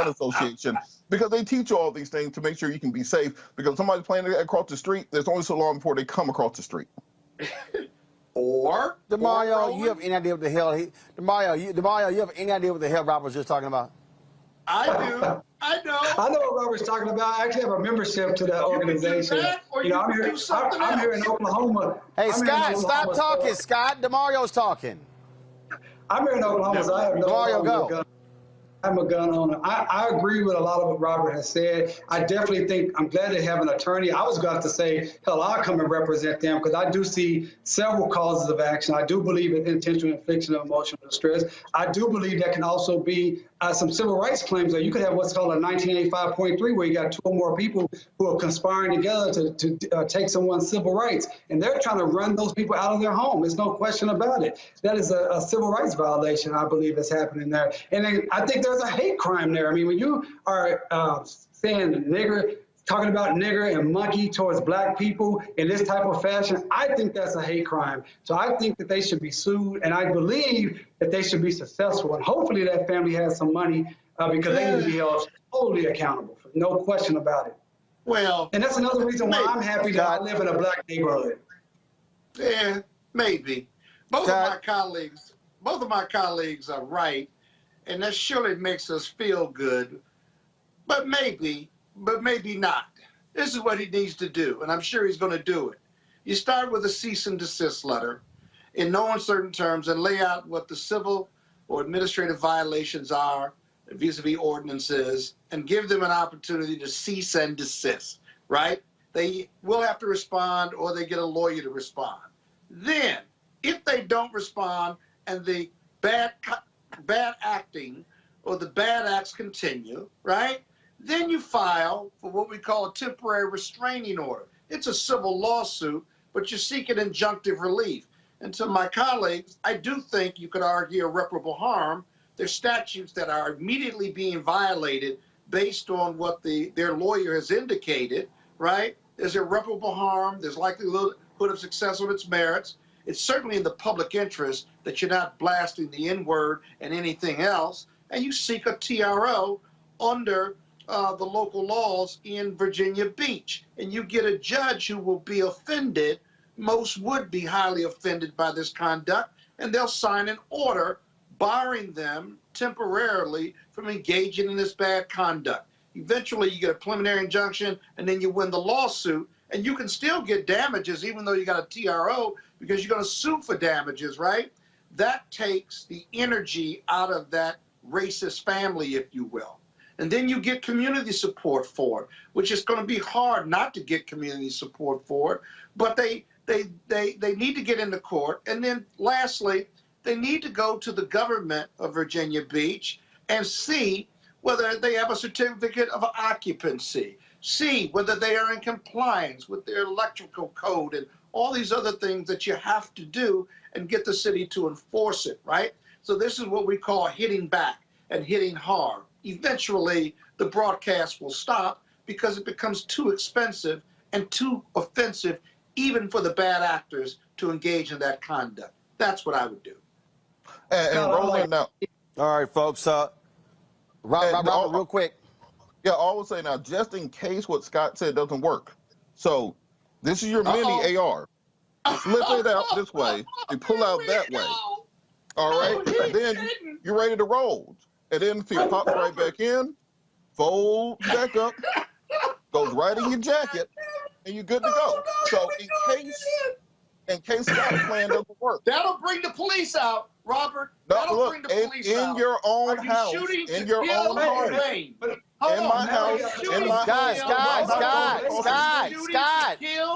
Association, because they teach you all these things to make sure you can be safe. Because somebody's playing across the street, there's only so long before they come across the street.
DeMario, you have any idea what the hell DeMario, you have any idea what the hell Robert was just talking about?
I do. I know.
I know what Robert's talking about. I actually have a membership to that organization. I'm here in Oklahoma.
Hey, Scott, stop talking, Scott. DeMario's talking.
I'm here in Oklahoma, so I have no
DeMario, go.
I'm a gun owner. I agree with a lot of what Robert has said. I definitely think I'm glad they have an attorney. I was going to say, hell, I'll come and represent them, because I do see several causes of action. I do believe in intentional infliction of emotional distress. I do believe there can also be some civil rights claims. That you could have what's called a 1985.3, where you got two or more people who are conspiring together to take someone's civil rights, and they're trying to run those people out of their home. There's no question about it. That is a civil rights violation, I believe, is happening there. And then I think there's a hate crime there. I mean, when you are saying nigger, talking about nigger and monkey towards black people in this type of fashion, I think that's a hate crime. So I think that they should be sued, and I believe that they should be successful. And hopefully that family has some money, because they need to be held totally accountable, no question about it.
Well,
and that's another reason why I'm happy that I live in a black neighborhood.
Yeah, maybe. Both of my colleagues are right, and that surely makes us feel good. But maybe not. This is what he needs to do, and I'm sure he's going to do it. You start with a cease and desist letter in no uncertain terms and lay out what the civil or administrative violations are vis-a-vis ordinances, and give them an opportunity to cease and desist, right? They will have to respond, or they get a lawyer to respond. Then, if they don't respond and the bad acting or the bad acts continue, right? Then you file for what we call a temporary restraining order. It's a civil lawsuit, but you're seeking injunctive relief. And to my colleagues, I do think you could argue irreparable harm. There's statutes that are immediately being violated based on what their lawyer has indicated, right? There's irreparable harm. There's likelihood of success on its merits. It's certainly in the public interest that you're not blasting the N-word and anything else. And you seek a TRO under the local laws in Virginia Beach. And you get a judge who will be offended. Most would be highly offended by this conduct, and they'll sign an order barring them temporarily from engaging in this bad conduct. Eventually, you get a preliminary injunction, and then you win the lawsuit, And you can still get damages even though you got a TRO because you're going to sue for damages, right? That takes the energy out of that racist family, if you will. And then you get community support for it, which is going to be hard not to get community support for it. But they need to get into court. And then lastly, they need to go to the government of Virginia Beach and see whether they have a certificate of occupancy, see whether they are in compliance with their electrical code and all these other things that you have to do and get the city to enforce it, right? So this is what we call hitting back and hitting hard. Eventually, the broadcast will stop because it becomes too expensive and too offensive even for the bad actors to engage in that conduct. That's what I would do.
And Roland, now.
All right, folks. Robert, real quick.
Yeah, I would say now, just in case what Scott said doesn't work. So this is your mini AR. Flip it out this way. You pull out that way. All right? And then you're ready to roll. And then if you pop right back in, fold back up, goes right in your jacket, and you're good to go. So in case Scott's plan doesn't work.
That'll bring the police out, Robert.
That'll bring the police out. In your own house. In your own home. In my house. In my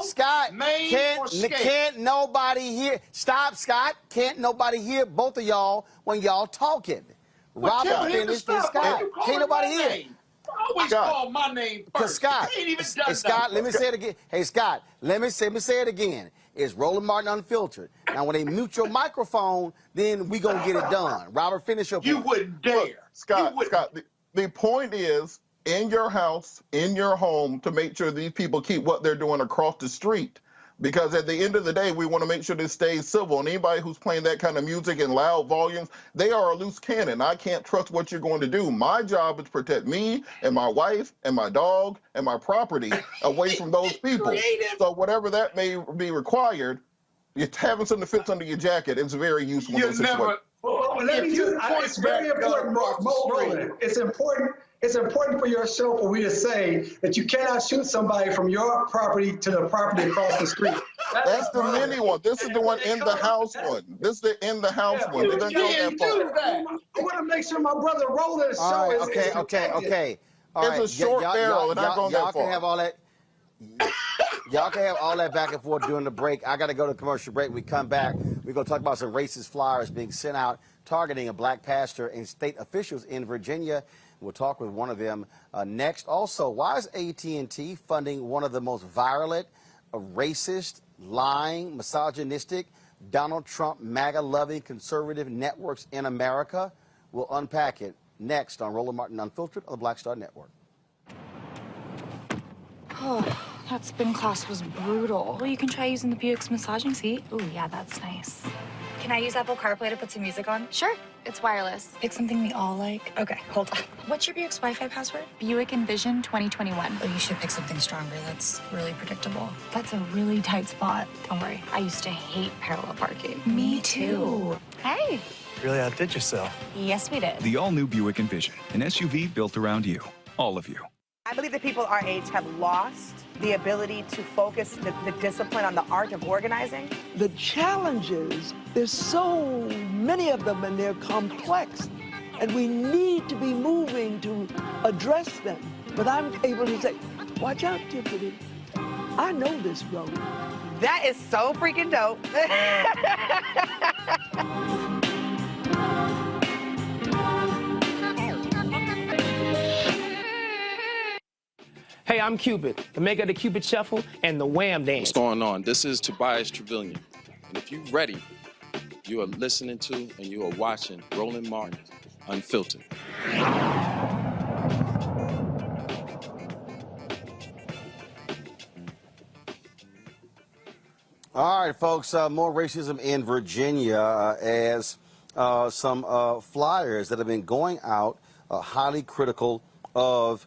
Scott, can't nobody hear? Stop, Scott. Can't nobody hear both of y'all when y'all talking? Robert finished and Scott. Can't nobody hear?
Always call my name first.
Scott,
ain't even done
Scott, let me say it again. Hey, Scott, let me say it again. It's Roland Martin Unfiltered. Now, when they mute your microphone, then we gonna get it done. Robert, finish your point.
You wouldn't dare.
Look, Scott, the point is, in your house, in your home, to make sure these people keep what they're doing across the street. Because at the end of the day, we want to make sure this stays civil. And anybody who's playing that kind of music in loud volumes, they are a loose cannon. I can't trust what you're going to do. My job is to protect me and my wife and my dog and my property away from those people. So whatever that may be required, you're having something that fits under your jacket is very useful in this situation.
It's very important, Roland. It's important for your show for we to say that you cannot shoot somebody from your property to the property across the street.
That's the mini one. This is the one in the house one. This is the in the house one. It doesn't go that far.
I want to make sure my brother Roland's show is
okay. All right.
It's a short barrel and not going that far.
Y'all can have all that. Y'all can have all that back and forth during the break. I got to go to commercial break. We come back. We're going to talk about some racist flyers being sent out targeting a black pastor and state officials in Virginia. We'll talk with one of them next. Also, why is AT&T funding one of the most virulent, racist, lying, misogynistic, Donald Trump, MAGA-loving conservative networks in America? We'll unpack it next on Roland Martin Unfiltered on the Black Star Network.
Oh, that spin class was brutal. Well, you can try using the Buick's massaging seat. Ooh, yeah, that's nice. Can I use Apple CarPlay to put some music on? Sure. It's wireless. It's something we all like. Okay, hold on. What's your Buick's Wi-Fi password? Buick Envision 2021. Oh, you should pick something stronger. That's really predictable. That's a really tight spot. Don't worry. I used to hate parallel parking. Me too. Hey.
Really outdid yourself.
Yes, we did.
The all-new Buick Envision, an SUV built around you, all of you.
I believe that people our age have lost the ability to focus the discipline on the art of organizing.
The challenges, there's so many of them and they're complex. And we need to be moving to address them. But I'm able to say, watch out, Tiffany. I know this road.
That is so freaking dope.
Hey, I'm Cupid, the maker of the Cupid Shuffle and the Wham Dance.
What's going on? This is Tobias Trevelyan. And if you're ready, you are listening to and you are watching Roland Martin Unfiltered.
All right, folks, more racism in Virginia as some flyers that have been going out highly critical of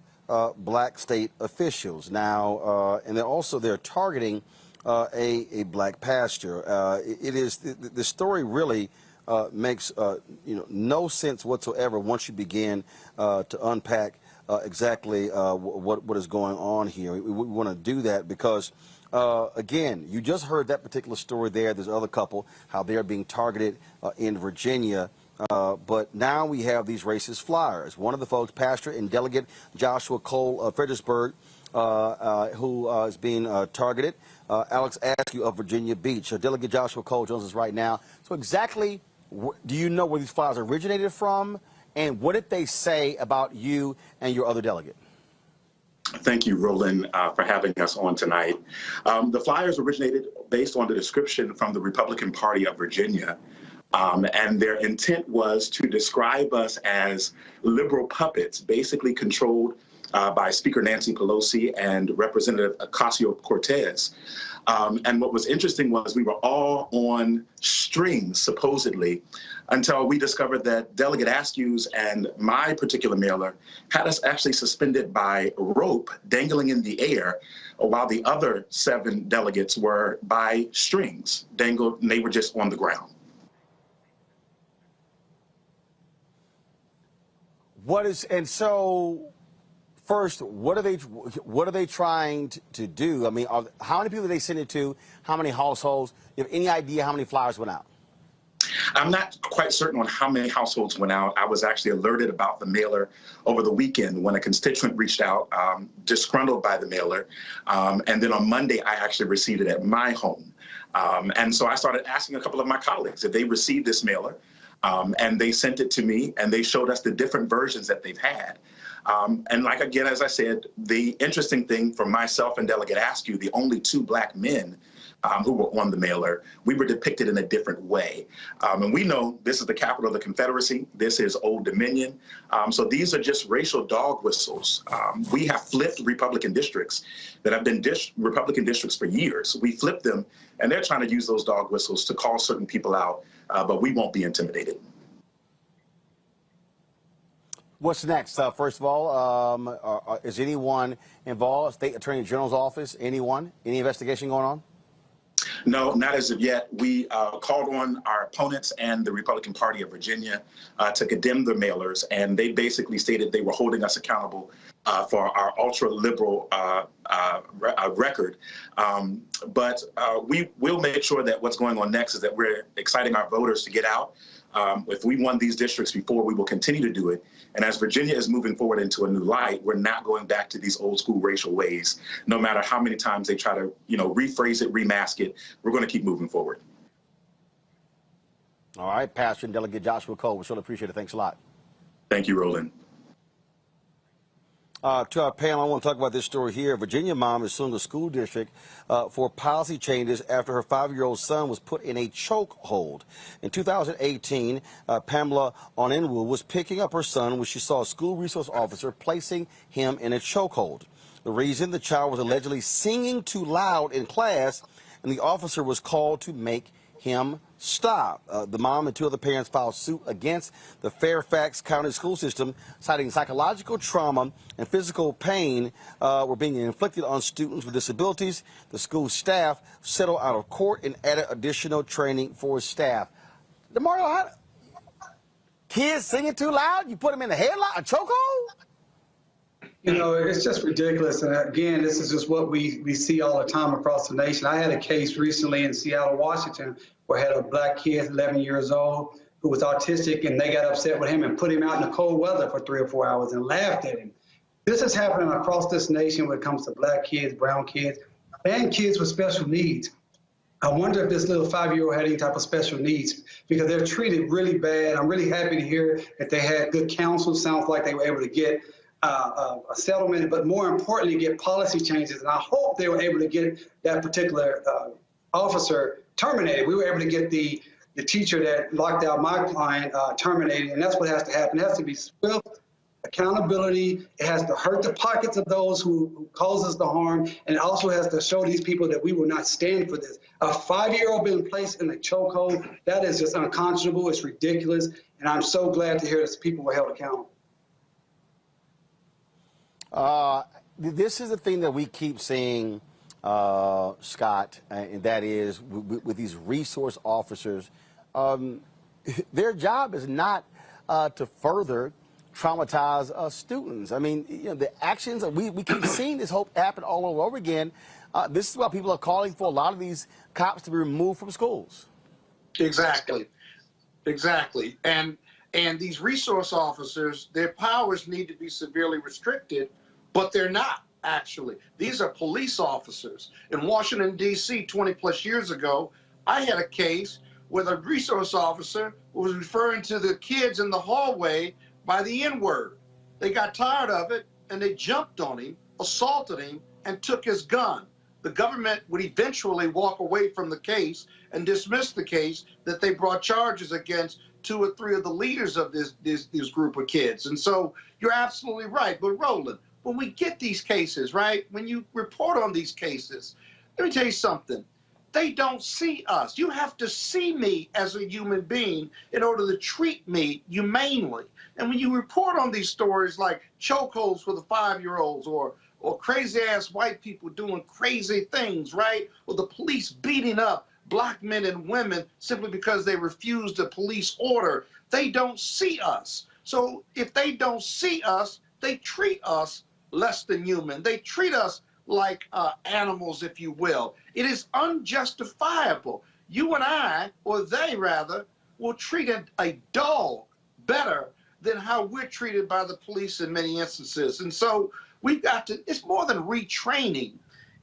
black state officials now, and they're targeting a black pastor. The story really makes no sense whatsoever once you begin to unpack exactly what is going on here. We want to do that because Again, you just heard that particular story there. There's another couple, how they're being targeted in Virginia. But now we have these racist flyers. One of the folks, Pastor and Delegate Joshua Cole of Fredericksburg, who is being targeted. Alex Askew of Virginia Beach. Delegate Joshua Cole joins us right now. So exactly, do you know where these flyers originated from? And what did they say about you and your other delegate?
Thank you, Roland, for having us on tonight. The flyers originated based on the description from the Republican Party of Virginia. And their intent was to describe us as liberal puppets, basically controlled by Speaker Nancy Pelosi and Representative Ocasio-Cortez. And what was interesting was we were all on strings, supposedly, until we discovered that Delegate Askew's and my particular mailer had us actually suspended by rope dangling in the air, while the other 7 delegates were by strings dangled, and they were just on the ground.
First, what are they trying to do? I mean, how many people did they send it to? How many households? You have any idea how many flyers went out?
I'm not quite certain on how many households went out. I was actually alerted about the mailer over the weekend when a constituent reached out, disgruntled by the mailer. And then on Monday, I actually received it at my home. And so I started asking a couple of my colleagues if they received this mailer. And they sent it to me, and they showed us the different versions that they've had. And like, again, as I said, the interesting thing for myself and Delegate Askew, the only 2 black men who were on the mailer, we were depicted in a different way. And we know this is the capital of the Confederacy. This is Old Dominion. So these are just racial dog whistles. We have flipped Republican districts that have been Republican districts for years. We flipped them, and they're trying to use those dog whistles to call certain people out, but we won't be intimidated.
What's next? First of all, is anyone involved? State Attorney General's office? Anyone? Any investigation going on?
No, not as of yet. We called on our opponents and the Republican Party of Virginia to condemn the mailers, and they basically stated they were holding us accountable for our ultra-liberal record. But we will make sure that what's going on next is that we're exciting our voters to get out. If we won these districts before, we will continue to do it. And as Virginia is moving forward into a new light, we're not going back to these old school racial ways. No matter how many times they try to, rephrase it, remask it, we're going to keep moving forward.
All right, Pastor and Delegate Joshua Cole, we sure appreciate it. Thanks a lot.
Thank you, Roland.
To our panel, I want to talk about this story here. A Virginia mom is suing a school district for policy changes after her 5-year-old son was put in a chokehold. In 2018, Pamela Onenwu was picking up her son when she saw a school resource officer placing him in a chokehold. The reason, the child was allegedly singing too loud in class, and the officer was called to make him stop. The mom and 2 other parents filed suit against the Fairfax County school system, citing psychological trauma and physical pain were being inflicted on students with disabilities. The school staff settled out of court and added additional training for staff. DeMario, kids singing too loud? You put them in a headlock, a chokehold?
It's just ridiculous. And again, this is just what we see all the time across the nation. I had a case recently in Seattle, Washington, where I had a black kid, 11 years old, who was autistic, and they got upset with him and put him out in the cold weather for 3 or 4 hours and laughed at him. This is happening across this nation when it comes to black kids, brown kids, and kids with special needs. I wonder if this little 5-year-old had any type of special needs, because they're treated really bad. I'm really happy to hear that they had good counsel. Sounds like they were able to get a settlement, but more importantly, get policy changes. And I hope they were able to get that particular officer terminated. We were able to get the teacher that locked out my client terminated, and that's what has to happen. It has to be swift accountability. It has to hurt the pockets of those who causes the harm, and it also has to show these people that we will not stand for this. A 5-year-old being placed in a chokehold, that is just unconscionable. It's ridiculous, and I'm so glad to hear that people were held accountable.
This is the thing that we keep seeing, Scott, and that is with these resource officers, their job is not to further traumatize students. I mean, the actions, we keep seeing this hope happen all over again. This is why people are calling for a lot of these cops to be removed from schools.
Exactly. Exactly. And these resource officers, their powers need to be severely restricted, but they're not actually. These are police officers. In Washington, D.C., 20 plus years ago, I had a case where the resource officer was referring to the kids in the hallway by the N-word. They got tired of it and they jumped on him, assaulted him, and took his gun. The government would eventually walk away from the case and dismiss the case that they brought charges against 2 or 3 of the leaders of this group of kids. And so you're absolutely right. But Roland, when we get these cases, right, when you report on these cases, let me tell you something. They don't see us. You have to see me as a human being in order to treat me humanely. And when you report on these stories like chokeholds for the 5-year-olds or crazy-ass white people doing crazy things, right? Or the police beating up black men and women simply because they refused a police order. They don't see us. So if they don't see us, they treat us less than human. They treat us like animals, if you will. It is unjustifiable. You and I, or they rather, will treat a dog better than how we're treated by the police in many instances. And so we've got to, it's more than retraining.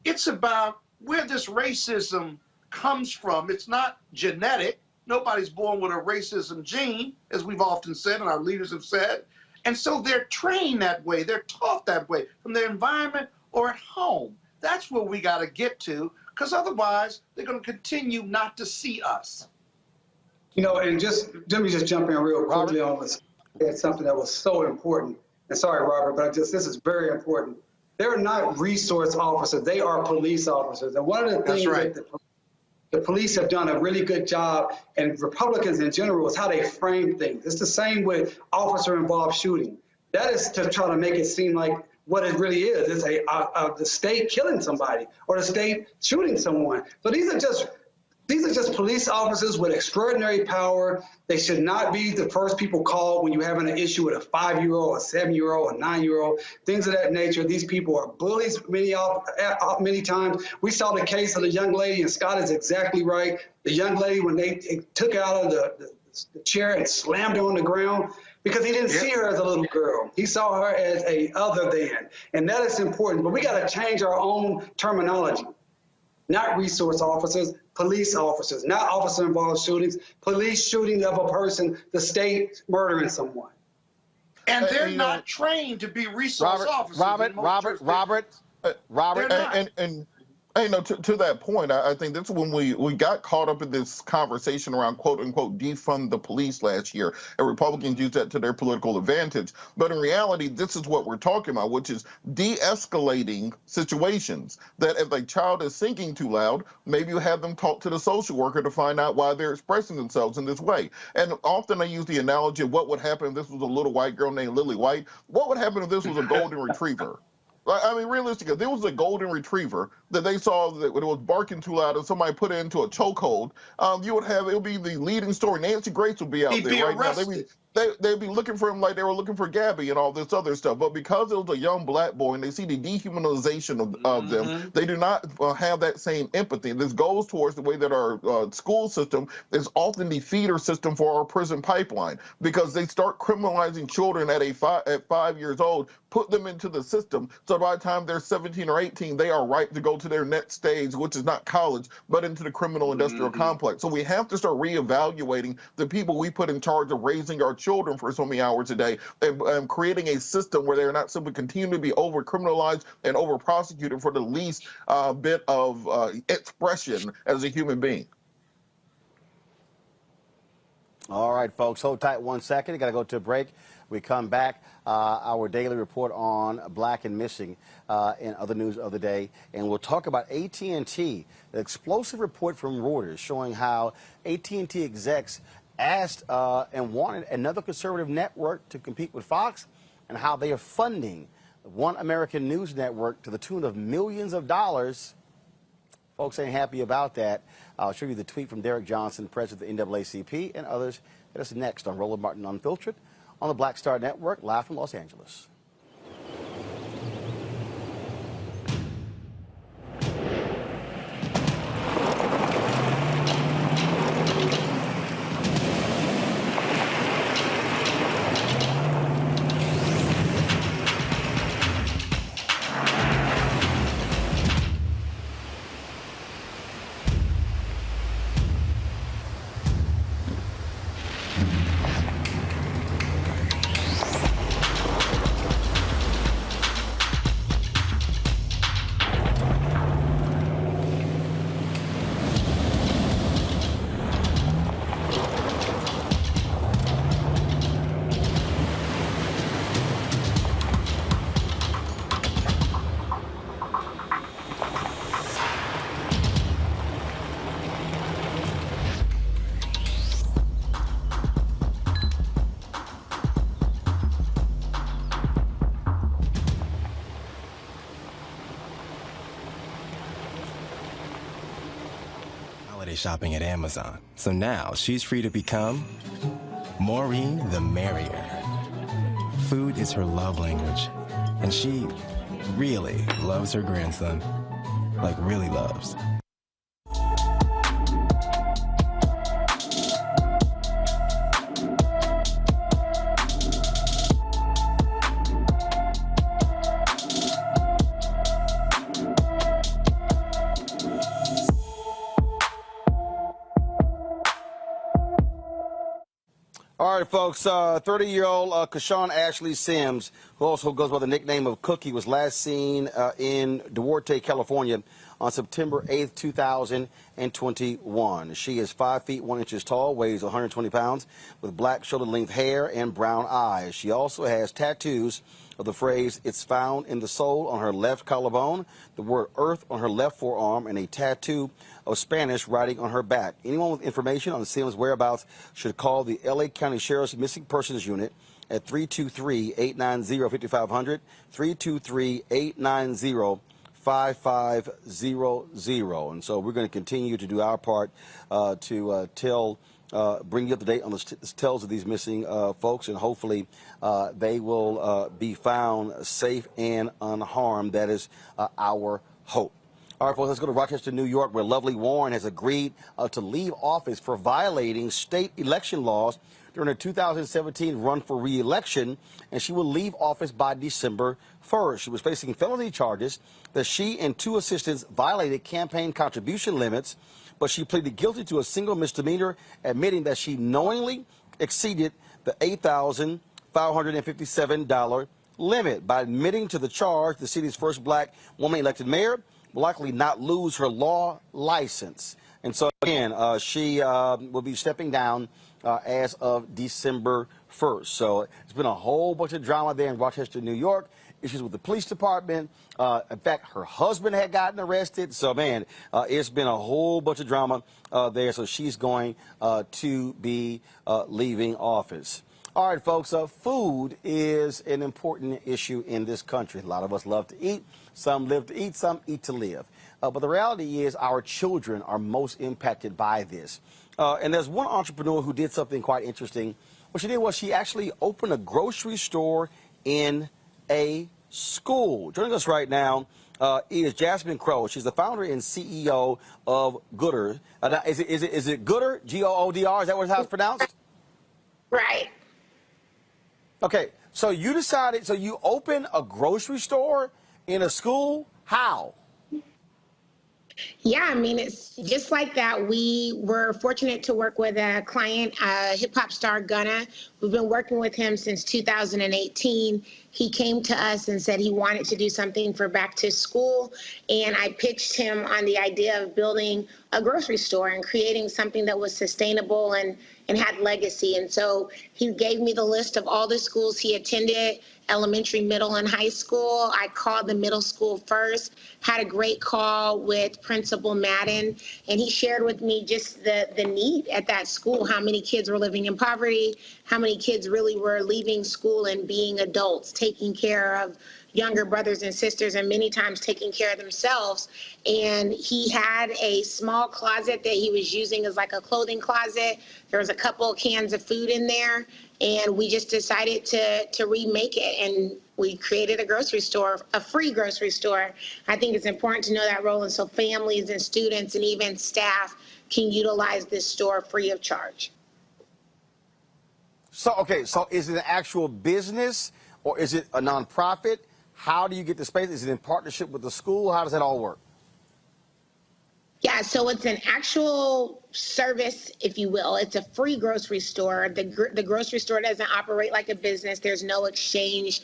It's about where this racism comes from. It's not genetic. Nobody's born with a racism gene, as we've often said and our leaders have said. And so they're trained that way. They're taught that way from their environment or at home. That's where we got to get to, because otherwise they're going to continue not to see us.
You know, and let me just jump in real quickly on this. It's something that was so important. And sorry, Robert, but this is very important. They're not resource officers. They are police officers. And one of the things that the police have done a really good job, and Republicans in general, is how they frame things. It's the same with officer-involved shooting. That is to try to make it seem like what it really is. It's the state killing somebody or the state shooting someone. So these are just police officers with extraordinary power. They should not be the first people called when you're having an issue with a 5-year-old, a 7-year-old, a 9-year-old, things of that nature. These people are bullies many times. We saw the case of the young lady, and Scott is exactly right. The young lady, when they took her out of the chair and slammed her on the ground, because he didn't see her as a little girl. He saw her as a other than. And that is important. But we got to change our own terminology. Not resource officers, police officers, not officer-involved shootings, police shooting of a person, the state murdering someone.
And they're not trained to be resource officers.
Robert, and to that point, I think that's when we got caught up in this conversation around quote unquote defund the police last year, and Republicans used that to their political advantage. But in reality, this is what we're talking about, which is de-escalating situations. That if a child is singing too loud, maybe you have them talk to the social worker to find out why they're expressing themselves in this way. And often I use the analogy of what would happen if this was a little white girl named Lily White. What would happen if this was a golden retriever? I mean, realistically, if there was a golden retriever that they saw that when it was barking too loud and somebody put it into a chokehold, it would be the leading story. Nancy Grace would be out there right now. They'd be looking for him like they were looking for Gabby and all this other stuff. But because it was a young black boy and they see the dehumanization of them, they do not have that same empathy. This goes towards the way that our school system is often the feeder system for our prison pipeline, because they start criminalizing children at 5 years old, put them into the system. So by the time they're 17 or 18, they are ripe to go to their next stage, which is not college, but into the criminal industrial complex. So we have to start reevaluating the people we put in charge of raising our children for so many hours a day, and creating a system where they're not simply continuing to be over-criminalized and over-prosecuted for the least bit of expression as a human being.
All right, folks, hold tight 1 second. Got to go to a break. We come back, our daily report on black and missing and other news of the day. And we'll talk about AT&T, an explosive report from Reuters showing how AT&T execs asked and wanted another conservative network to compete with Fox, and how they are funding One American News Network to the tune of millions of dollars. Folks ain't happy about that. I'll show you the tweet from Derek Johnson, president of the NAACP, and others. That's next on Roland Martin Unfiltered on the Black Star Network, live from Los Angeles.
Shopping at Amazon. So now she's free to become Maureen the Merrier. Food is her love language, and she really loves her grandson. Like, really loves.
All right, folks, 30-year-old Cashawn Ashley Sims, who also goes by the nickname of Cookie, was last seen in Duarte, California on September 8th, 2021. She is 5 feet 1 inches tall, weighs 120 pounds, with black shoulder-length hair and brown eyes. She also has tattoos of the phrase, "It's found in the soul," on her left collarbone, the word "earth" on her left forearm, and a tattoo of Spanish writing on her back. Anyone with information on Sims' whereabouts should call the LA County Sheriff's Missing Persons Unit at 323-890-5500, 323-890-5500. And so we're going to continue to do our part to bring you up to date on the tales of these missing folks, and hopefully they will be found safe and unharmed. That is our hope. All right, folks, let's go to Rochester, New York, where Lavii Warren has agreed to leave office for violating state election laws during her 2017 run for re-election, and she will leave office by December 1st. She was facing felony charges that she and 2 assistants violated campaign contribution limits, but she pleaded guilty to a single misdemeanor, admitting that she knowingly exceeded the $8,557 limit. By admitting to the charge, the city's first black woman elected mayor will likely not lose her law license. And so, again, she will be stepping down as of December 1st. So it's been a whole bunch of drama there in Rochester, New York. Issues with the police department. In fact, her husband had gotten arrested. So, man, it's been a whole bunch of drama there. So she's going to be leaving office. All right, folks, food is an important issue in this country. A lot of us love to eat. Some live to eat, some eat to live. But the reality is our children are most impacted by this. And there's one entrepreneur who did something quite interesting. What she did was she actually opened a grocery store in a school. Joining us right now is Jasmine Crow. She's the founder and CEO of Gooder. Is it Gooder? G-O-O-D-R? Is that how it's pronounced?
Right.
Okay, so you decided, so you opened a grocery store in a school? How?
Yeah, I mean, it's just like that. We were fortunate to work with a client, hip hop star Gunna. We've been working with him since 2018. He came to us and said he wanted to do something for back to school. And I pitched him on the idea of building a grocery store and creating something that was sustainable and had legacy. And so he gave me the list of all the schools he attended, elementary, middle, and high school. I called the middle school first, had a great call with Principal Madden, and he shared with me just the need at that school, how many kids were living in poverty, how many kids really were leaving school and being adults, taking care of, younger brothers and sisters, and many times taking care of themselves. And he had a small closet that he was using as like a clothing closet. There was a couple of cans of food in there, and we just decided to remake it. And we created a grocery store, a free grocery store. I think it's important to know that, Roland, so families and students and even staff can utilize this store free of charge.
So, okay, so is it an actual business or is it a nonprofit? How do you get the space? Is it in partnership with the school? How does that all work?
Yeah, so it's an actual service, if you will. It's a free grocery store. The grocery store doesn't operate like a business. There's no exchange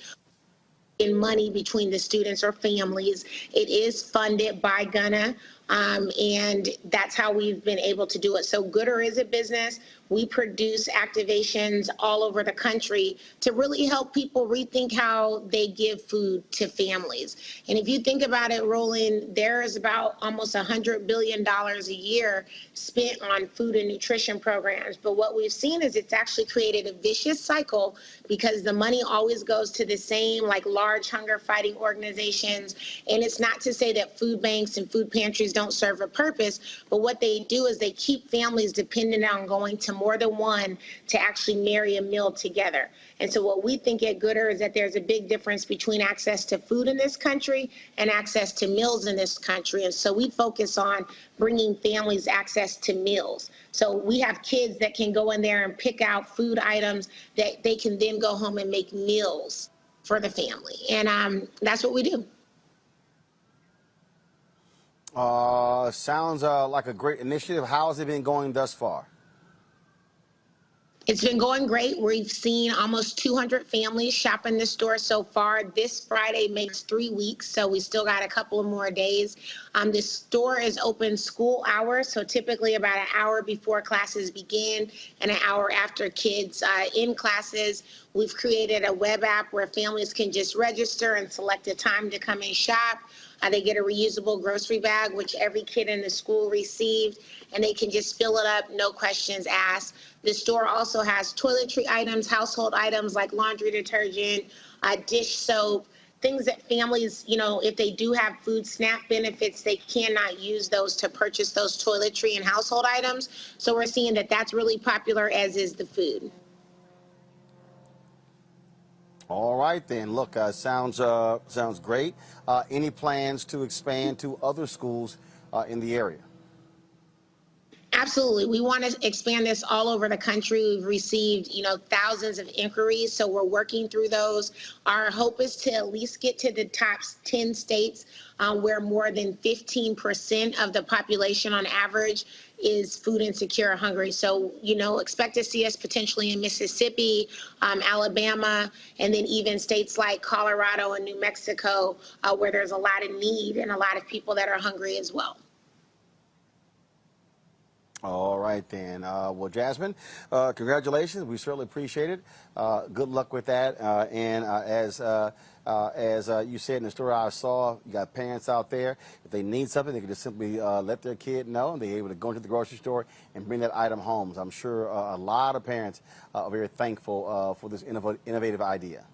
in money between the students or families. It is funded by Gunna, and that's how we've been able to do it. So Gooder is a business. We produce activations all over the country to really help people rethink how they give food to families. And if you think about it, Roland, there is about almost $100 billion a year spent on food and nutrition programs. But what we've seen is it's actually created a vicious cycle because the money always goes to the same like large hunger fighting organizations. And it's not to say that food banks and food pantries don't serve a purpose, but what they do is they keep families dependent on going to more than one to actually marry a meal together. And so what we think at Gooder is that there's a big difference between access to food in this country and access to meals in this country. And so we focus on bringing families access to meals. So we have kids that can go in there and pick out food items that they can then go home and make meals for the family. And that's what we do.
Sounds like a great initiative. How has it been going thus far?
It's been going great. We've seen almost 200 families shop in the store so far. This Friday makes 3 weeks, so we still got a couple of more days. The store is open school hours, so typically about an hour before classes begin and an hour after kids in classes. We've created a web app where families can just register and select a time to come and shop. They get a reusable grocery bag, which every kid in the school received, and they can just fill it up, no questions asked. The store also has toiletry items, household items like laundry detergent, dish soap, things that families, you know, if they do have food SNAP benefits, they cannot use those to purchase those toiletry and household items. So we're seeing that that's really popular, as is the food.
All right, then. Look, sounds great. Any plans to expand to other schools in the area?
Absolutely. We want to expand this all over the country. We've received, you know, thousands of inquiries, so we're working through those. Our hope is to at least get to the top 10 states where more than 15% of the population on average is food insecure or hungry. So, you know, expect to see us potentially in Mississippi, Alabama, and then even states like Colorado and New Mexico, where there's a lot of need and a lot of people that are hungry as well.
All right, then. Well, Jasmine, congratulations. We certainly appreciate it. Good luck with that. And as you said in the story I saw, you got parents out there. If they need something, they can just simply let their kid know, and they're able to go into the grocery store and bring that item home. So I'm sure a lot of parents are very thankful for this innovative idea.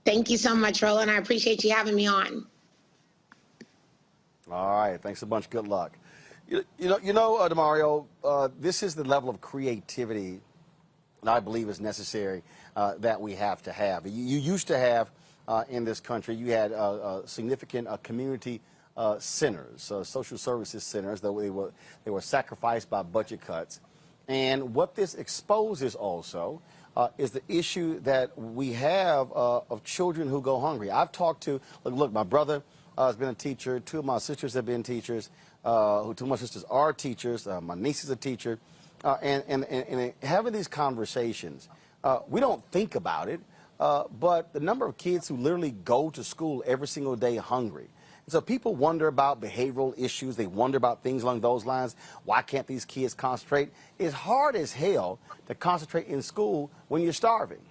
Thank you so much, Roland. I appreciate you having me on.
All right. Thanks a bunch. Good luck. You know, Demario, this is the level of creativity that I believe is necessary that we have to have. You used to have in this country, you had significant community centers, social services centers, that they were sacrificed by budget cuts. And what this exposes also is the issue that we have of children who go hungry. I've talked to, look, my brother has been a teacher. Two of my sisters have been teachers. Two of my sisters are teachers. My niece is a teacher. And having these conversations, we don't think about it, but the number of kids who literally go to school every single day hungry. And so people wonder about behavioral issues. They wonder about things along those lines. Why can't these kids concentrate? It's hard as hell to concentrate in school when you're starving.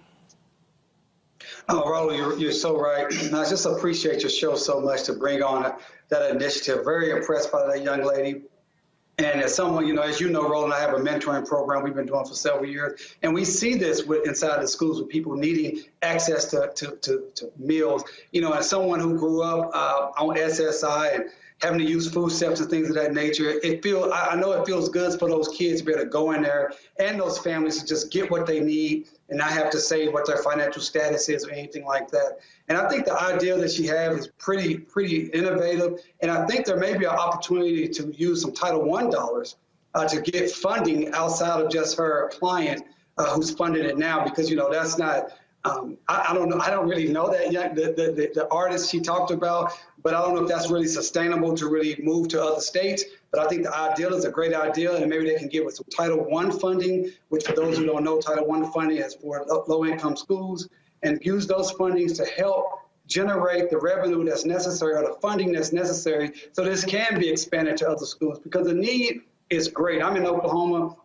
Oh, Roland, you're so right. I just appreciate your show so much to bring on that initiative. Very impressed by that young lady. And as someone, as you know, Roland, I have a mentoring program we've been doing for several years. And we see this inside the schools with people needing access to meals. As someone who grew up on SSI and having to use food stamps and things of that nature, I know it feels good for those kids to be able to go in there and those families to just get what they need and not have to say what their financial status is or anything like that. And I think the idea that she has is pretty innovative. And I think there may be an opportunity to use some Title I dollars to get funding outside of just her client who's funding it now, because, that's not, I don't know. I don't really know that yet. The artist she talked about, but I don't know if that's really sustainable to really move to other states. But I think the ideal is a great idea, and maybe they can give us some Title I funding, which for those who don't know, Title I funding is for low-income schools, and use those fundings to help generate the revenue that's necessary or the funding that's necessary so this can be expanded to other schools, because the need is great. I'm in Oklahoma.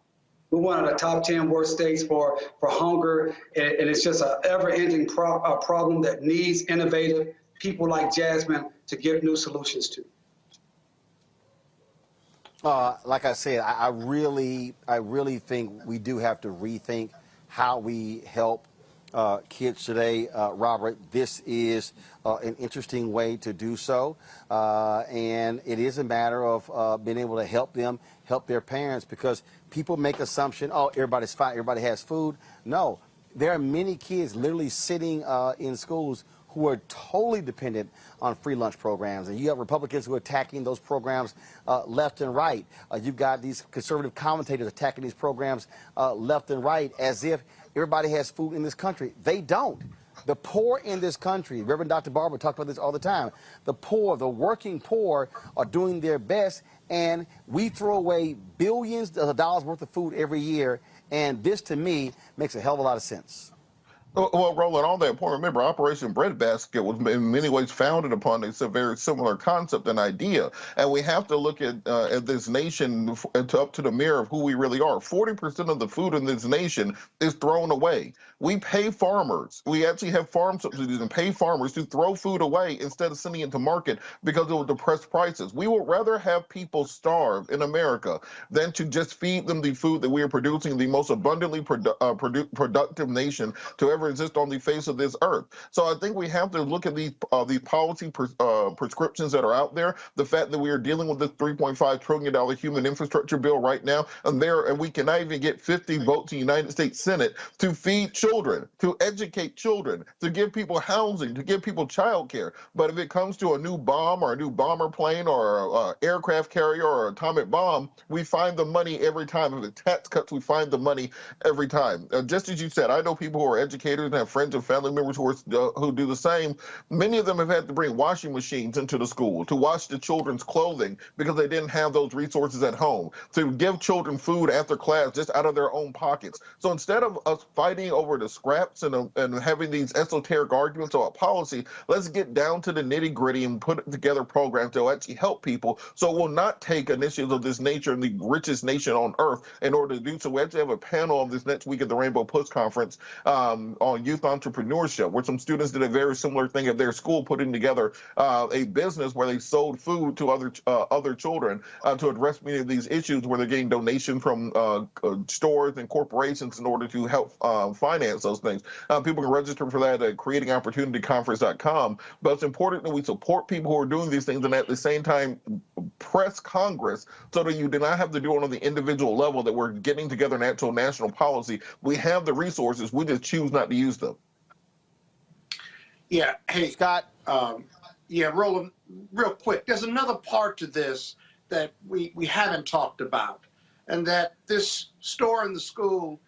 We're one of the top 10 worst states for hunger, and it's just an ever-ending problem that needs innovative people like Jasmine to give new solutions to.
Like I said, I really think we do have to rethink how we help kids today. Robert, this is an interesting way to do so, and it is a matter of being able to help them help their parents, because people make assumption, oh, everybody's fine, everybody has food. No, there are many kids literally sitting in schools who are totally dependent on free lunch programs. And you have Republicans who are attacking those programs left and right. You've got these conservative commentators attacking these programs left and right as if everybody has food in this country. They don't. The poor in this country, Reverend Dr. Barber talked about this all the time, the poor, the working poor are doing their best, and we throw away billions of dollars worth of food every year, and this, to me, makes a hell of a lot of sense.
Well, Roland, on that point, remember, Operation Breadbasket was in many ways founded upon a very similar concept and idea. And we have to look at this nation up to the mirror of who we really are. 40% of the food in this nation is thrown away. We pay farmers. We actually have farm subsidies and pay farmers to throw food away instead of sending it to market because it will depress prices. We would rather have people starve in America than to just feed them the food that we are producing, the most abundantly productive nation to ever exist on the face of this earth. So I think we have to look at these policy prescriptions that are out there. The fact that we are dealing with this $3.5 trillion human infrastructure bill right now, and we cannot even get 50 votes in the United States Senate to feed children, to educate children, to give people housing, to give people child care. But if it comes to a new bomb or a new bomber plane or an aircraft carrier or an atomic bomb, we find the money every time. If it's tax cuts, we find the money every time. Just as you said, I know people who are educated and have friends and family members who do the same. Many of them have had to bring washing machines into the school to wash the children's clothing because they didn't have those resources at home, to give children food after class just out of their own pockets. So instead of us fighting over the scraps and having these esoteric arguments about policy, let's get down to the nitty gritty and put together programs that will actually help people, so it will not take initiatives of this nature in the richest nation on earth in order to do so. We actually have a panel on this next week at the Rainbow Push Conference on youth entrepreneurship, where some students did a very similar thing at their school, putting together a business where they sold food to other children to address many of these issues, where they're getting donations from stores and corporations in order to help finance those things. People can register for that at creatingopportunityconference.com. But it's important that we support people who are doing these things and at the same time press Congress so that you do not have to do it on the individual level, that we're getting together an actual national policy. We have the resources, we just choose not to use them.
Yeah. Hey,
Scott.
Yeah, Roland, real quick, there's another part to this that we haven't talked about, and that this store in the school,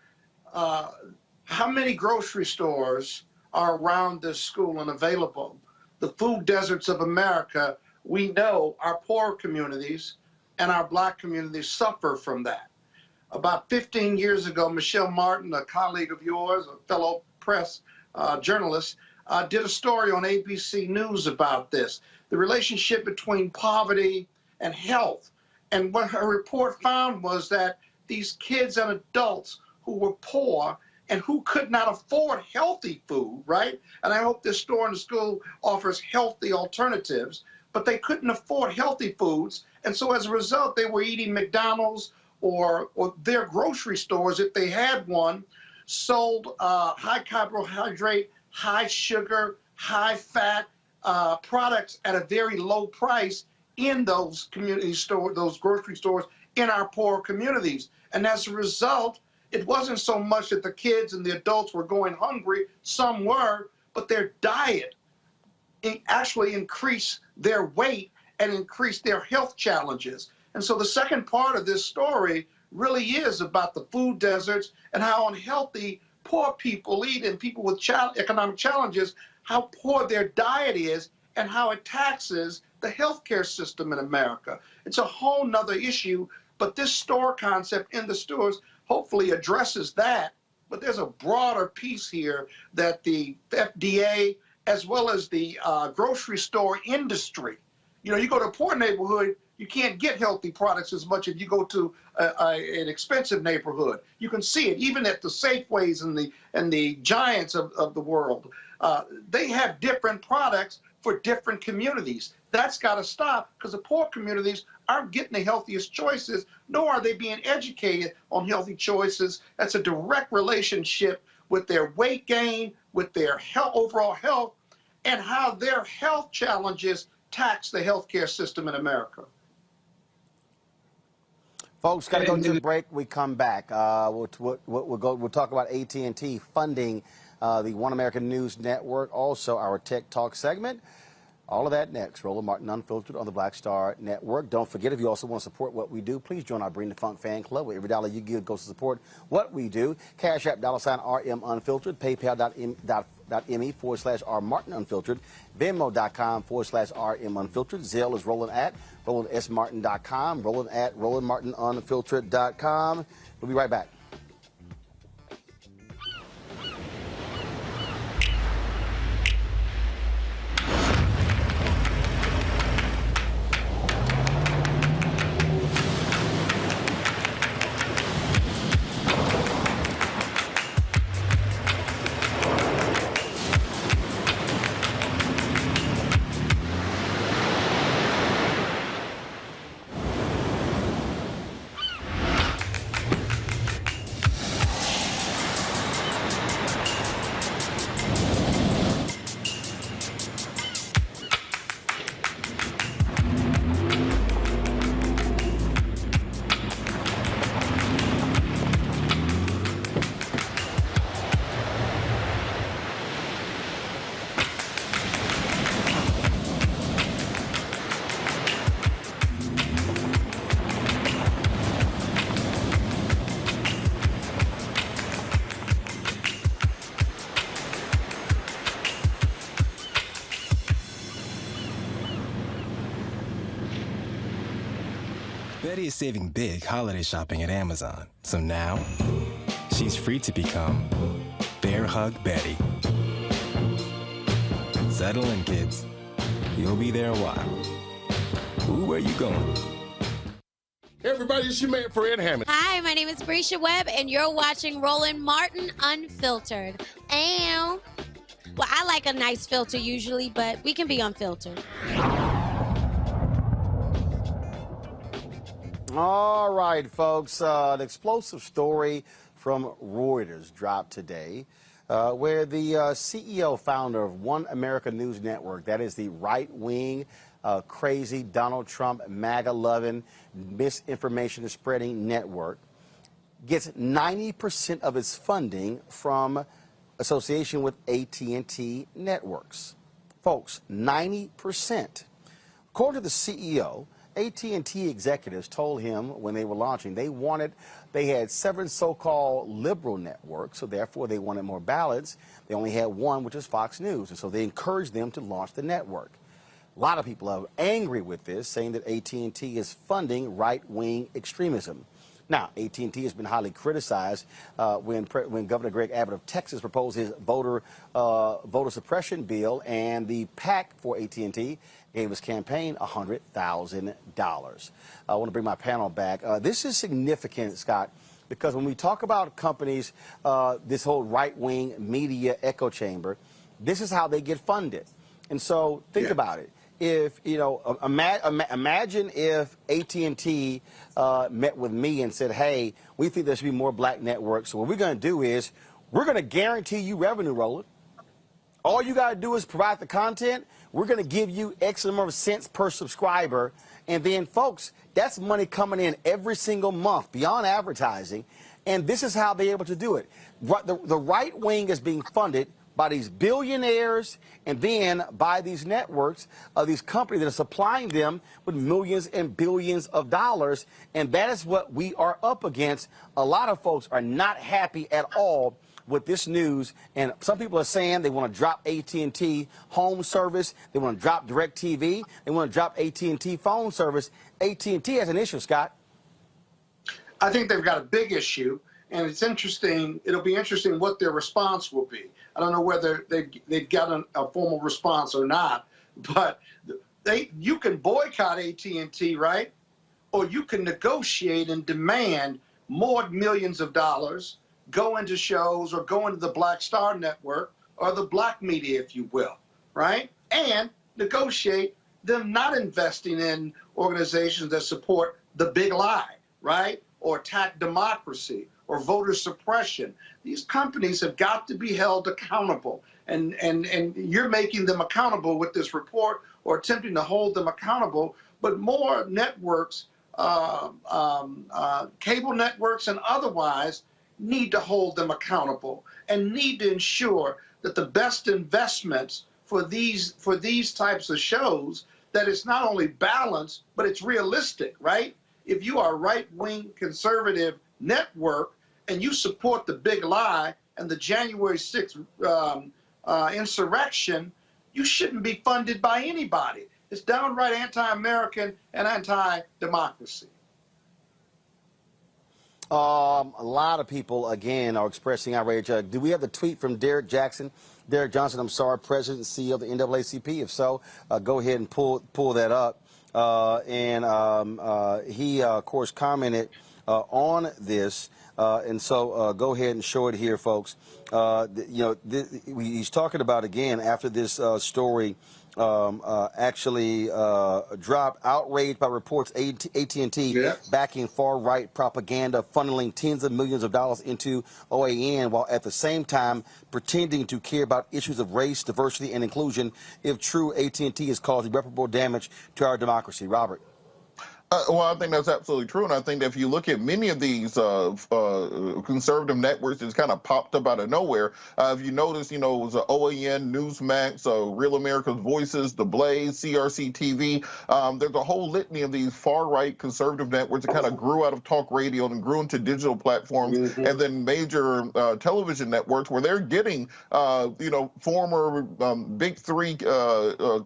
how many grocery stores are around this school and available? The food deserts of America, we know our poor communities and our Black communities suffer from that. About 15 years ago, Michelle Martin, a colleague of yours, a fellow press journalist, did a story on ABC News about this, the relationship between poverty and health. And what her report found was that these kids and adults who were poor and who could not afford healthy food, right? And I hope this store in the school offers healthy alternatives, but they couldn't afford healthy foods. And so as a result, they were eating McDonald's or their grocery stores, if they had one, sold high carbohydrate, high sugar, high fat products at a very low price in those community stores, those grocery stores in our poor communities. And as a result, it wasn't so much that the kids and the adults were going hungry, some were, but their diet actually increased their weight and increased their health challenges. And so the second part of this story really is about the food deserts and how unhealthy poor people eat, and people with economic challenges, how poor their diet is and how it taxes the healthcare system in America. It's a whole nother issue, but this store concept in the stores hopefully addresses that. But there's a broader piece here that the FDA, as well as the grocery store industry, you know, you go to a poor neighborhood, you can't get healthy products as much as you go to an expensive neighborhood. You can see it even at the Safeways and the Giants of the world. They have different products for different communities. That's got to stop, because the poor communities aren't getting the healthiest choices, nor are they being educated on healthy choices. That's a direct relationship with their weight gain, with their overall health, and how their health challenges tax the healthcare system in America.
Folks, got to go to the break. We come back. We'll talk about AT&T funding the One American News Network, also our Tech Talk segment. All of that next. Roland Martin Unfiltered on the Black Star Network. Don't forget, if you also want to support what we do, please join our Bring the Funk fan club, where every dollar you give goes to support what we do. Cash App, $RM Unfiltered, PayPal.me/R Martin Unfiltered, Venmo.com/RM Unfiltered. Zelle is RolandSMartin.com, Roland@RolandMartinUnfiltered.com. We'll be right back.
Betty is saving big holiday shopping at Amazon. So now, she's free to become Bear Hug Betty. Settle in, kids. You'll be there a while. Ooh, where you going?
Hey everybody, it's your man Fred Hammond.
Hi, my name is Brescia Webb, and you're watching Roland Martin Unfiltered. And, well, I like a nice filter usually, but we can be unfiltered.
All right, folks, an explosive story from Reuters dropped today, where the CEO, founder of One American News Network, that is the right-wing, crazy Donald Trump, MAGA-loving, misinformation spreading network, gets 90% of its funding from association with AT&T networks. Folks, 90%. According to the CEO, AT&T executives told him when they were launching they had 7 so-called liberal networks, so therefore they wanted more balance. They only had one, which is Fox News, and so they encouraged them to launch the network. A lot of people are angry with this, saying that AT&T is funding right-wing extremism. Now, AT&T has been highly criticized when Governor Greg Abbott of Texas proposed his voter suppression bill, and the PAC for AT&T gave his campaign $100,000. I want to bring my panel back. This is significant, Scott, because when we talk about companies, this whole right-wing media echo chamber, this is how they get funded. And so think about it. if, you know, imagine if AT&T met with me and said, hey, we think there should be more black networks. So what we're going to do is we're going to guarantee you revenue, Roland. All you got to do is provide the content. We're going to give you X number of cents per subscriber. And then, folks, that's money coming in every single month beyond advertising. And this is how they're able to do it. The right wing is being funded by these billionaires and then by these networks, these companies that are supplying them with millions and billions of dollars. And that is what we are up against. A lot of folks are not happy at all with this news, and some people are saying they want to drop AT&T home service, they want to drop DirecTV, they want to drop AT&T phone service. AT&T has an issue, Scott.
I think they've got a big issue, and it's interesting. It'll be interesting what their response will be. I don't know whether they've got a formal response or not, but you can boycott AT&T, right? Or you can negotiate and demand more millions of dollars, go into shows or go into the Black Star Network or the black media, if you will, right? And negotiate them not investing in organizations that support the big lie, right? Or attack democracy or voter suppression. These companies have got to be held accountable. And you're making them accountable with this report or attempting to hold them accountable. But more networks, cable networks and otherwise, need to hold them accountable and need to ensure that the best investments for these types of shows, that it's not only balanced, but it's realistic, right? If you are a right-wing conservative network and you support the big lie and the January 6th insurrection, you shouldn't be funded by anybody. It's downright anti-American and anti-democracy.
A lot of people, again, are expressing outrage. Do we have the tweet from Derek Jackson? Derek Johnson, I'm sorry, President and CEO of the NAACP. If so, go ahead and pull that up. He, of course, commented on this. And so go ahead and show it here, folks. He's talking about, again, after this story actually dropped, outraged by reports AT&T backing far-right propaganda, funneling tens of millions of dollars into OAN, while at the same time pretending to care about issues of race, diversity, and inclusion. If true, AT&T is causing irreparable damage to our democracy. Robert.
Well, I think that's absolutely true, and I think that if you look at many of these conservative networks that's kind of popped up out of nowhere, if you notice, it was OAN, Newsmax, Real America's Voices, The Blaze, CRC TV. There's a whole litany of these far-right conservative networks that kind of grew out of talk radio and grew into digital platforms, and then major television networks where they're getting, former big three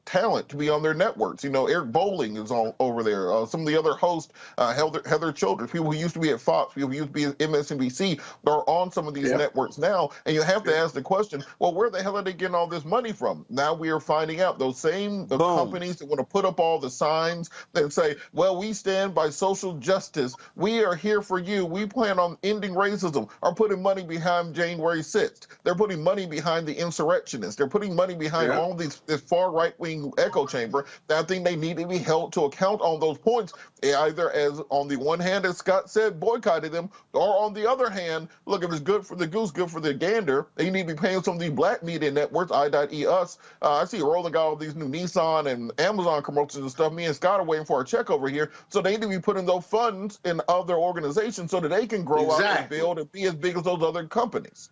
talent to be on their networks. Eric Bolling is over there. Some of the other hosts, Heather Childress, people who used to be at Fox, people who used to be at MSNBC, are on some of these networks now. And you have to ask the question, well, where the hell are they getting all this money from? Now we are finding out those same companies that want to put up all the signs that say, well, we stand by social justice. We are here for you. We plan on ending racism, are putting money behind January 6th. They're putting money behind the insurrectionists. They're putting money behind all this far right-wing echo chamber. I think they need to be held to account on those points. Either as on the one hand, as Scott said, boycotted them, or on the other hand, look, if it's good for the goose, good for the gander, they need to be paying some of these black media networks, I.E. Us. I see Roland got all these new Nissan and Amazon commercials and stuff. Me and Scott are waiting for our check over here. So they need to be putting those funds in other organizations so that they can grow out and build and be as big as those other companies.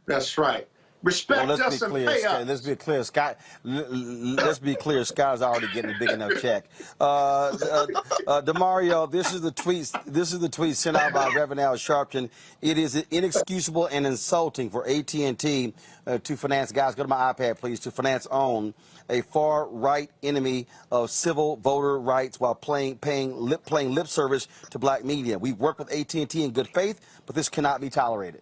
That's right. Respect us and pay us.
Let's be clear, Scott. Let's be clear. Scott is already getting a big enough check. Demario, this is the tweet. This is the tweet sent out by Reverend Al Sharpton. It is inexcusable and insulting for AT&T to finance. Guys, go to my iPad, please. To finance OWN, a far-right enemy of civil voter rights, while playing lip service to black media. We've worked with AT&T in good faith, but this cannot be tolerated.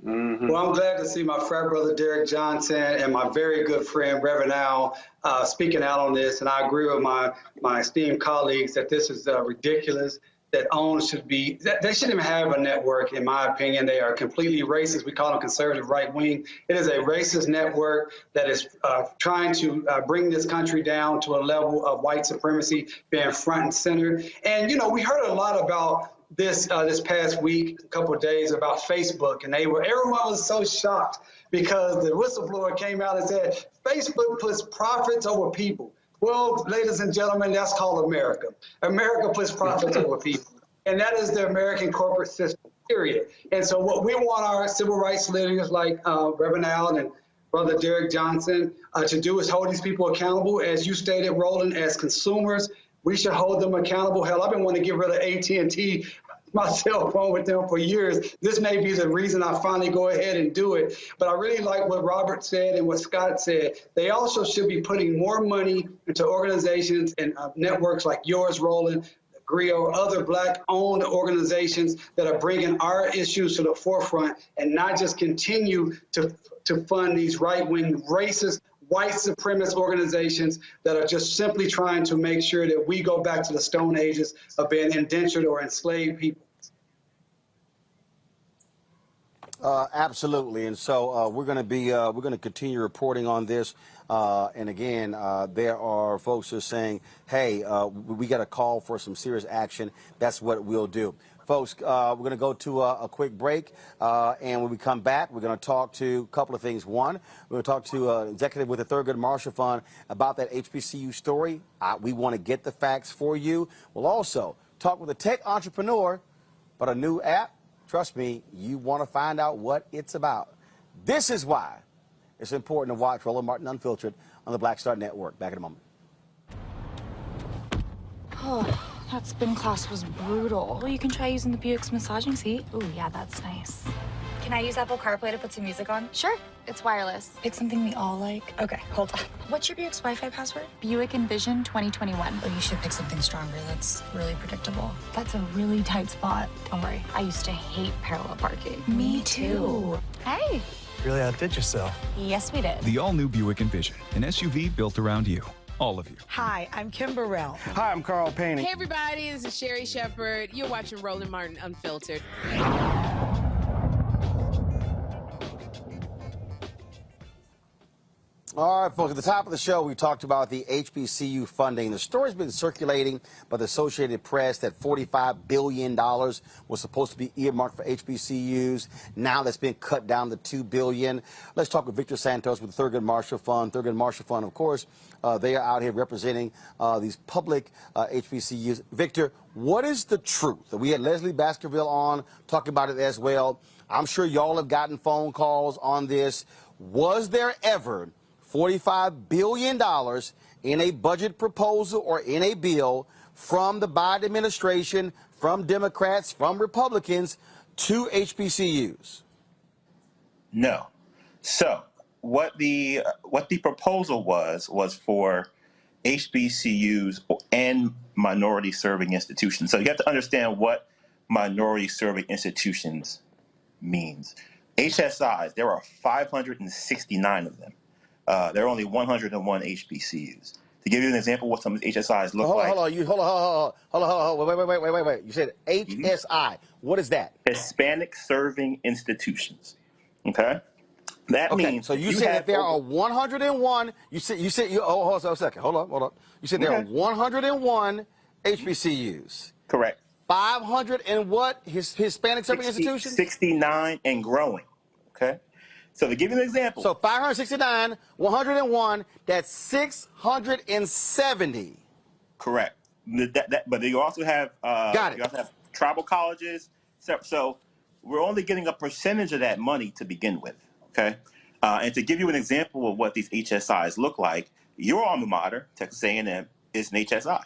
Well, I'm glad to see my frat brother Derek Johnson and my very good friend Reverend Al speaking out on this, and I agree with my esteemed colleagues that this is ridiculous. that they shouldn't even have a network, in my opinion. They are completely racist. We call them conservative right wing. It is a racist network that is trying to bring this country down to a level of white supremacy being front and center. And, you know, we heard a lot about this past week, a couple of days, about Facebook, and everyone was so shocked because the whistleblower came out and said Facebook puts profits over people. Well, ladies and gentlemen, that's called America. America puts profits over people, and that is the American corporate system, period. And so what we want our civil rights leaders like Reverend Allen and Brother Derek Johnson to do is hold these people accountable. As you stated, Roland, as consumers, we should hold them accountable. Hell, I've been wanting to get rid of AT&T, my cell phone, with them for years. This may be the reason I finally go ahead and do it. But I really like what Robert said and what Scott said. They also should be putting more money into organizations and networks like yours, Roland, GRIO, other Black-owned organizations that are bringing our issues to the forefront, and not just continue to fund these right-wing, racist, white supremacist organizations that are just simply trying to make sure that we go back to the Stone Ages of being indentured or enslaved people.
Absolutely, and so we're going to continue reporting on this. And again, there are folks who are saying, "Hey, we got to call for some serious action." That's what we'll do, folks. We're going to go to a quick break, and when we come back, we're going to talk to a couple of things. One, we're going to talk to an executive with the Thurgood Marshall Fund about that HBCU story. We want to get the facts for you. We'll also talk with a tech entrepreneur about a new app. Trust me, you want to find out what it's about. This is why it's important to watch Roland Martin Unfiltered on the Black Star Network. Back in a moment.
Oh, that spin class was brutal. Well, you can try using the Buick's massaging seat. Ooh, yeah, that's nice. Can I use Apple CarPlay to put some music on? Sure. It's wireless. It's something we all like. Okay, hold on. What's your Buick's Wi-Fi password? Buick Envision 2021. Oh, you should pick something stronger. That's really predictable. That's a really tight spot. Don't worry. I used to hate parallel parking. Me too. Hey.
Really outdid yourself.
Yes, we did.
The all-new Buick Envision, an SUV built around you. All of you.
Hi, I'm Kim Burrell.
Hi, I'm Carl Payne.
Hey, everybody. This is Sherry Shepherd. You're watching Roland Martin Unfiltered.
All right, folks, at the top of the show, we talked about the HBCU funding. The story's been circulating by the Associated Press that $45 billion was supposed to be earmarked for HBCUs. Now that's been cut down to $2 billion. Let's talk with Victor Santos with the Thurgood Marshall Fund. Thurgood Marshall Fund, of course, they are out here representing these public HBCUs. Victor, what is the truth? We had Leslie Baskerville on talking about it as well. I'm sure y'all have gotten phone calls on this. Was there ever $45 billion in a budget proposal or in a bill from the Biden administration, from Democrats, from Republicans to HBCUs?
No. So what the proposal was for HBCUs and minority serving institutions. So you have to understand what minority serving institutions means. HSIs, there are 569 of them. There are only 101 HBCUs. To give you an example of what some of these HSIs look like.
Hold on. Wait. You said HSI. What is that?
Hispanic Serving Institutions. Okay? That means.
So you said that there are 101. Hold on a second. Hold on. You said there are 101 HBCUs.
Correct.
500 and what? Hispanic Serving Institutions?
69 and growing. Okay? So to give you an example.
So 569, 101, that's 670.
Correct. But you also have you also have tribal colleges. So we're only getting a percentage of that money to begin with. Okay. And to give you an example of what these HSIs look like, your alma mater, Texas A&M, is an HSI.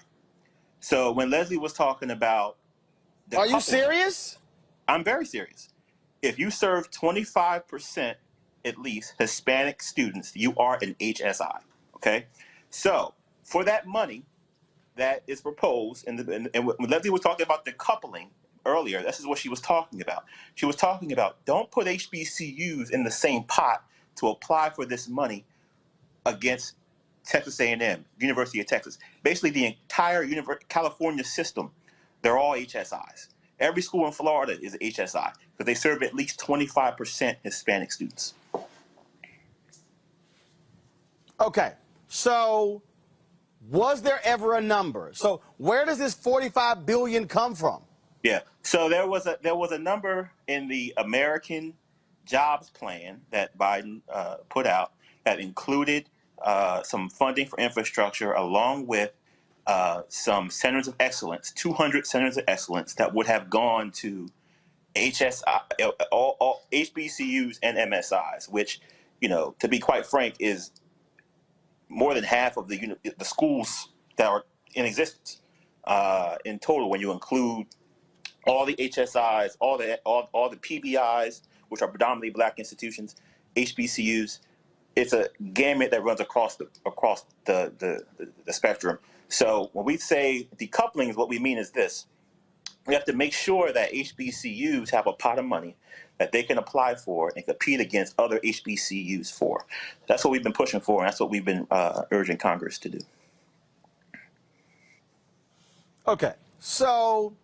So when Leslie was talking about,
are you serious?
I'm very serious. If you serve 25%. At least Hispanic students, you are an HSI. Okay, so for that money that is proposed, and when Leslie was talking about decoupling earlier, this is what she was talking about. She was talking about don't put HBCUs in the same pot to apply for this money against Texas A&M, University of Texas. Basically, the entire California system they're all HSIs. Every school in Florida is a HSI because they serve at least 25% Hispanic students.
Okay, so was there ever a number? So where does this $45 billion come from?
Yeah. So there was a number in the American Jobs Plan that Biden put out that included some funding for infrastructure along with some centers of excellence, 200 centers of excellence that would have gone to HSI, all HBCUs and MSIs, which, to be quite frank, is more than half of the schools that are in existence in total when you include all the HSIs, all the PBIs, which are predominantly black institutions, HBCUs. It's a gamut that runs across the spectrum. So when we say decoupling, what we mean is this: we have to make sure that HBCUs have a pot of money that they can apply for and compete against other HBCUs for. That's what we've been pushing for, and that's what we've been urging Congress to do.
Okay, so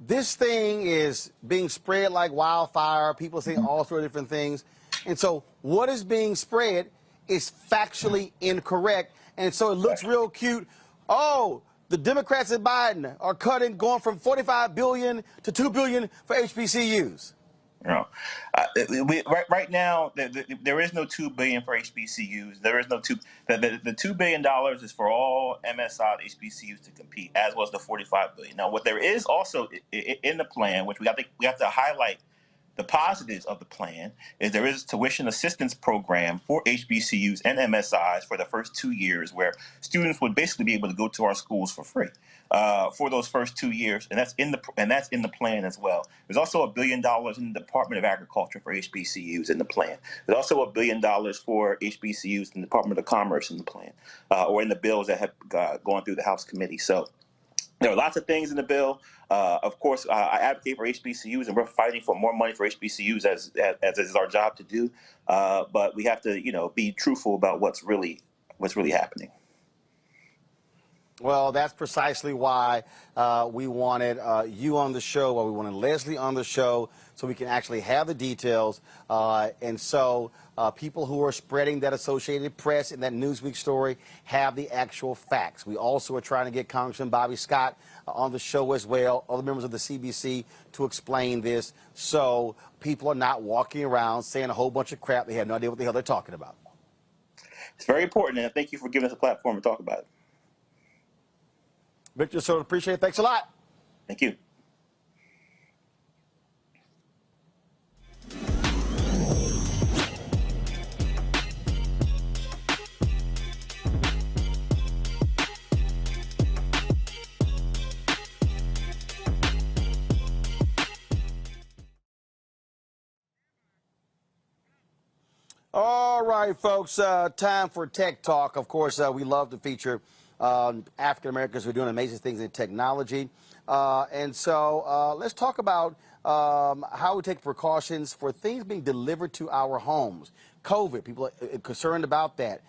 this thing is being spread like wildfire. People saying all sorts of different things. And so what is being spread is factually incorrect. And so it looks real cute. Oh, the Democrats and Biden are going from $45 billion to $2 billion for HBCUs.
No, right now there is no $2 billion for HBCUs. There is no the $2 billion is for all MSI HBCUs to compete, as was the $45 billion. Now, what there is also in the plan, which we have to highlight the positives of the plan, is there is a tuition assistance program for HBCUs and MSIs for the first 2 years, where students would basically be able to go to our schools for free for those first 2 years, and that's in the plan as well. There's also $1 billion in the Department of Agriculture for HBCUs in the plan. There's also $1 billion for HBCUs in the Department of Commerce in the plan, or in the bills that have gone through the House committee. So there are lots of things in the bill. Of course, I advocate for HBCUs, and we're fighting for more money for HBCUs as is our job to do. But we have to, be truthful about what's really happening.
Well, that's precisely why we wanted you on the show, why we wanted Leslie on the show, so we can actually have the details. And so people who are spreading that Associated Press and that Newsweek story have the actual facts. We also are trying to get Congressman Bobby Scott on the show as well, other members of the CBC, to explain this, so people are not walking around saying a whole bunch of crap. They have no idea what the hell they're talking about.
It's very important, and thank you for giving us a platform to talk about it.
Victor, so appreciate it. Thanks a lot.
Thank you.
All right, folks, time for Tech Talk. Of course, we love to feature African Americans who are doing amazing things in technology. And so let's talk about how we take precautions for things being delivered to our homes. COVID, people are concerned about that,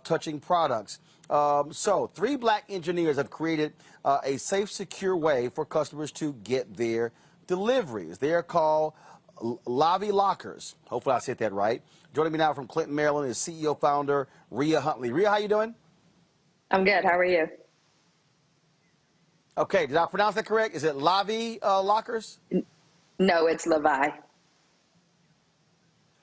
touching products. So 3 black engineers have created a safe, secure way for customers to get their deliveries. They are called Lavii Lockers. Hopefully I said that right. Joining me now from Clinton, Maryland, is CEO founder Rhea Huntley. Rhea, how you doing?
I'm good. How are you?
Okay, did I pronounce that correct? Is it Lavii Lockers?
No, it's Lavii.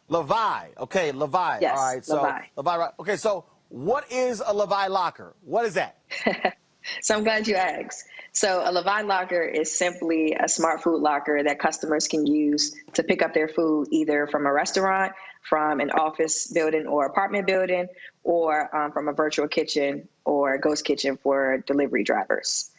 Lavii. Okay, Lavii.
Yes,
all right, so
Lavii.
Lavii. Right. Okay, so what is a Lavii locker? What is that?
So I'm glad you asked. So a Lavii locker is simply a smart food locker that customers can use to pick up their food either from a restaurant, from an office building or apartment building, or from a virtual kitchen or ghost kitchen for delivery drivers.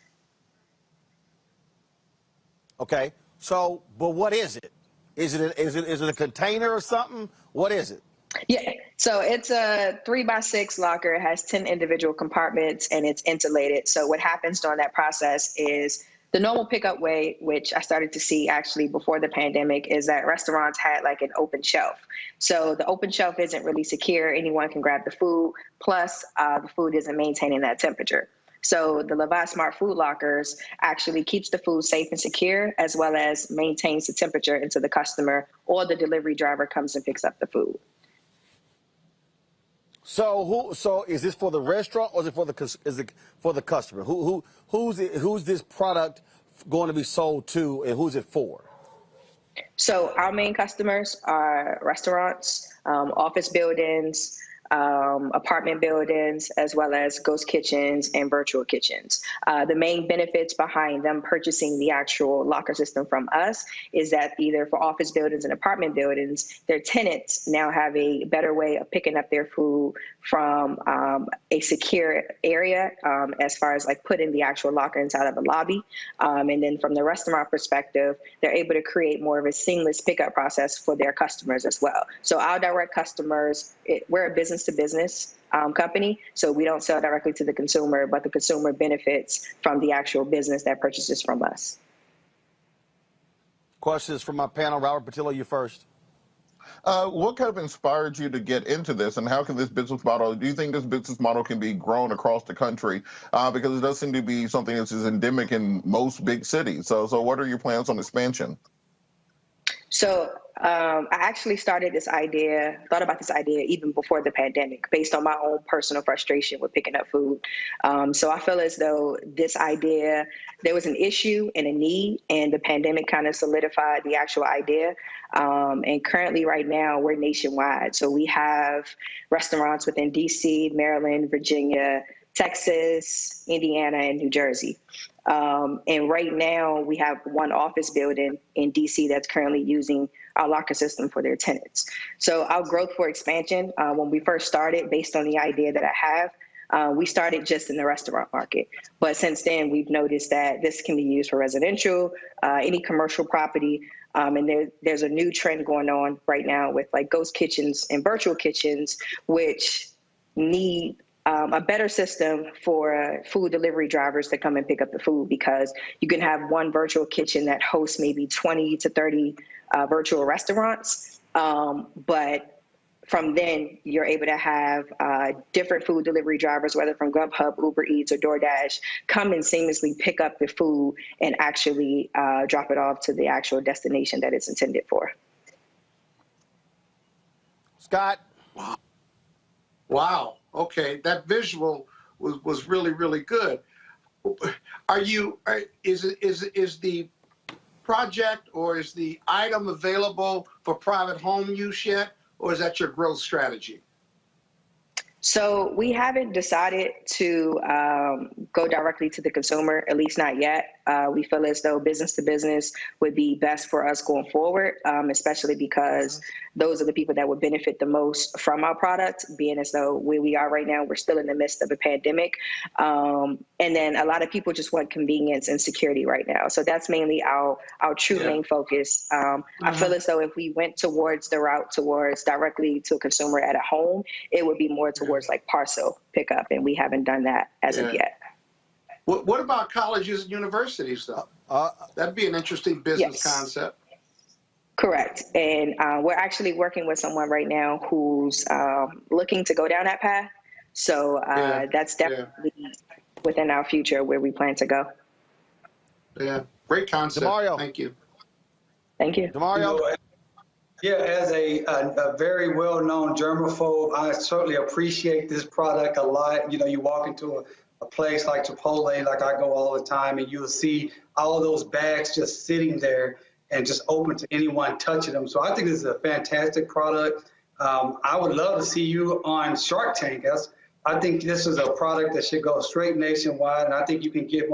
Okay, so, but what is it? Is it a container or something? What is it?
Yeah, so it's a 3x6 locker. It has 10 individual compartments and it's insulated. So what happens during that process is the normal pickup way, which I started to see actually before the pandemic, is that restaurants had like an open shelf. So the open shelf isn't really secure. Anyone can grab the food. Plus, the food isn't maintaining that temperature. So the Lavii Smart Food Lockers actually keeps the food safe and secure, as well as maintains the temperature until the customer or the delivery driver comes and picks up the food.
So is this for the restaurant or is it for the customer? Who's this product going to be sold to, and who's it for?
So our main customers are restaurants, office buildings, apartment buildings, as well as ghost kitchens and virtual kitchens. The main benefits behind them purchasing the actual locker system from us is that either for office buildings and apartment buildings, their tenants now have a better way of picking up their food from a secure area, as far as like putting the actual locker inside of a lobby. And then from the restaurant perspective, they're able to create more of a seamless pickup process for their customers as well. So our direct customers, we're a business-to-business company, so we don't sell directly to the consumer, but the consumer benefits from the actual business that purchases from us.
Questions from my panel. Robert Patillo, you first.
What kind of inspired you to get into this, and how can this business model, do you think this business model can be grown across the country? Because it does seem to be something that is endemic in most big cities. So what are your plans on expansion? So I actually thought about this idea even before the pandemic, based on my own personal frustration with picking up food. So I feel as though this idea, there was an issue and a need, and the pandemic kind of solidified the actual idea. And currently right now we're nationwide. So we have restaurants within DC, Maryland, Virginia, Texas, Indiana, and New Jersey. And right now we have one office building in DC that's currently using our locker system for their tenants. So our growth for expansion, when we first started, based on the idea that I have, we started just in the restaurant market. But since then, we've noticed that this can be used for residential, any commercial property. And there's a new trend going on right now with like ghost kitchens and virtual kitchens, which need a better system for food delivery drivers to come and pick up the food, because you can have one virtual kitchen that hosts maybe 20 to 30 virtual restaurants. But from then, you're able to have different food delivery drivers, whether from Grubhub, Uber Eats, or DoorDash, come and seamlessly pick up the food and actually drop it off to the actual destination that it's intended for.
Scott.
Wow. Okay, that visual was really, really good. Is the project or is the item available for private home use yet, or is that your growth strategy?
So we haven't decided to go directly to the consumer, at least not yet. We feel as though business to business would be best for us going forward, especially because those are the people that would benefit the most from our product, being as though where we are right now, we're still in the midst of a pandemic. And then a lot of people just want convenience and security right now. So that's mainly our true main focus. I feel as though if we went towards the route towards directly to a consumer at a home, it would be more towards like parcel pickup, and we haven't done that as of yet.
What about colleges and universities, though? That'd be an interesting business concept.
Correct. And we're actually working with someone right now who's looking to go down that path. So that's definitely within our future where we plan to go.
Yeah, great concept.
DeMario.
Thank you.
Thank you.
DeMario.
Yeah, as a very well-known germaphobe, I certainly appreciate this product a lot. You know, you walk into a place like Chipotle, like I go all the time, and you'll see all those bags just sitting there and just open to anyone touching them. So I think this is a fantastic product. I would love to see you on Shark Tank. I think this is a product that should go straight nationwide, and I think you can get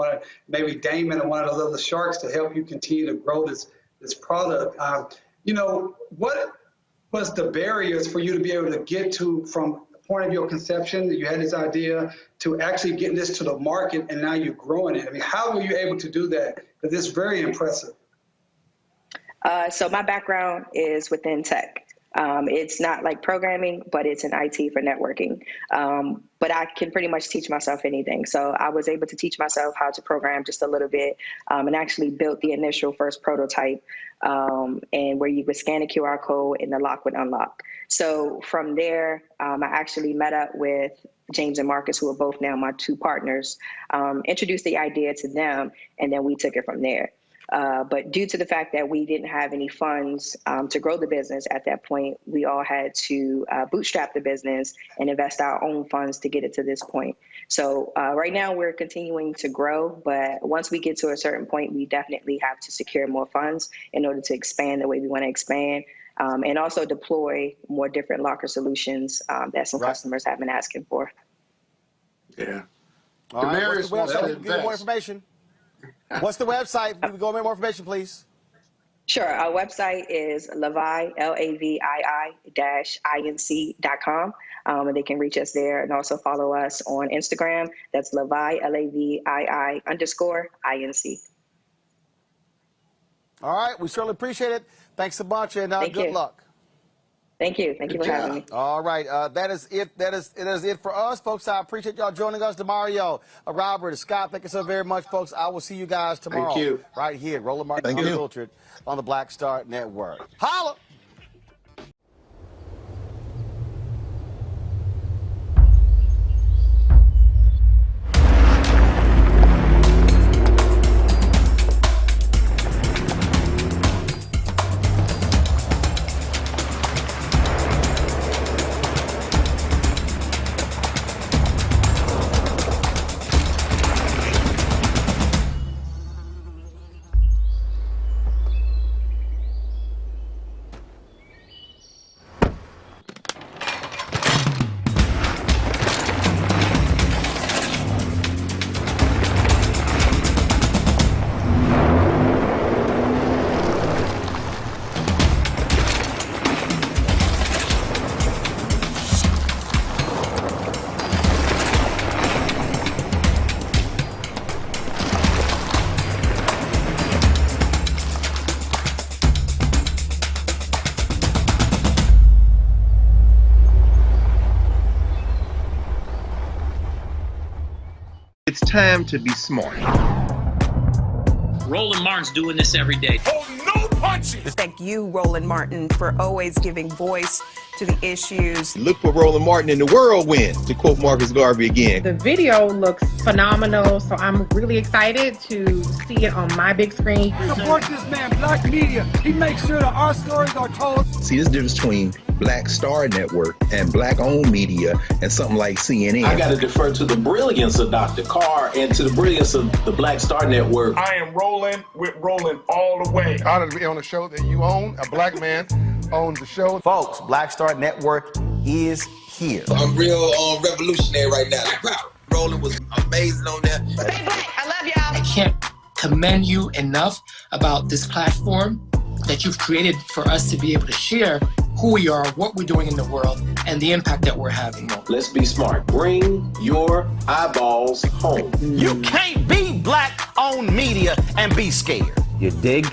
maybe Damon and one of those other sharks to help you continue to grow this product. You know, what was the barriers for you to be able to get to from the point of your conception that you had this idea to actually getting this to the market and now you're growing it? I mean, how were you able to do that? Because it's very impressive.
So my background is within tech. It's not like programming, but it's an IT for networking. But I can pretty much teach myself anything. So I was able to teach myself how to program just a little bit, and actually built the initial first prototype, and where you would scan a QR code and the lock would unlock. So from there, I actually met up with James and Marcus, who are both now my two partners, introduced the idea to them, and then we took it from there. But due to the fact that we didn't have any funds to grow the business at that point, we all had to bootstrap the business and invest our own funds to get it to this point. So right now we're continuing to grow, but once we get to a certain point, we definitely have to secure more funds in order to expand the way we want to expand, and also deploy more different locker solutions that some customers have been asking for.
Yeah.
All right, what's the website? Give more information. What's the website? Can we go over more information, please?
Sure. Our website is Lavii, LAVII-INC.com. And they can reach us there and also follow us on Instagram. That's Lavii, LAVII_INC.
All right. We certainly appreciate it. Thanks a bunch, and good luck.
Thank you. Thank you for having me.
All right. That is it. That is it for us, folks. I appreciate y'all joining us. DeMario, Robert, Scott, thank you so very much, folks. I will see you guys tomorrow.
Thank you.
Right here, Roland Martin Unfiltered on the Black Star Network. Holla!
It's time to be smart.
Roland Martin's doing this every day.
Oh, no punches!
Thank you, Roland Martin, for always giving voice to the issues.
Look for Roland Martin in the whirlwind, to quote Marcus Garvey again.
The video looks phenomenal, so I'm really excited to see it on my big screen.
Support this man, Black Media. He makes sure that our stories are told.
See, there's a difference between Black Star Network and Black-owned media and something like CNN.
I got to defer to the brilliance of Dr. Carr and to the brilliance of the Black Star Network.
I am rolling with Roland all the way. Honored to be on a show that you own. A black man owns the show.
Folks, Black Star Network is here.
I'm real revolutionary right now. Roland was amazing on there.
Stay black. I love y'all.
I can't commend you enough about this platform that you've created for us to be able to share who we are, what we're doing in the world, and the impact that we're having.
Let's be smart. Bring your eyeballs home.
You can't be Black-owned media and be scared. You dig?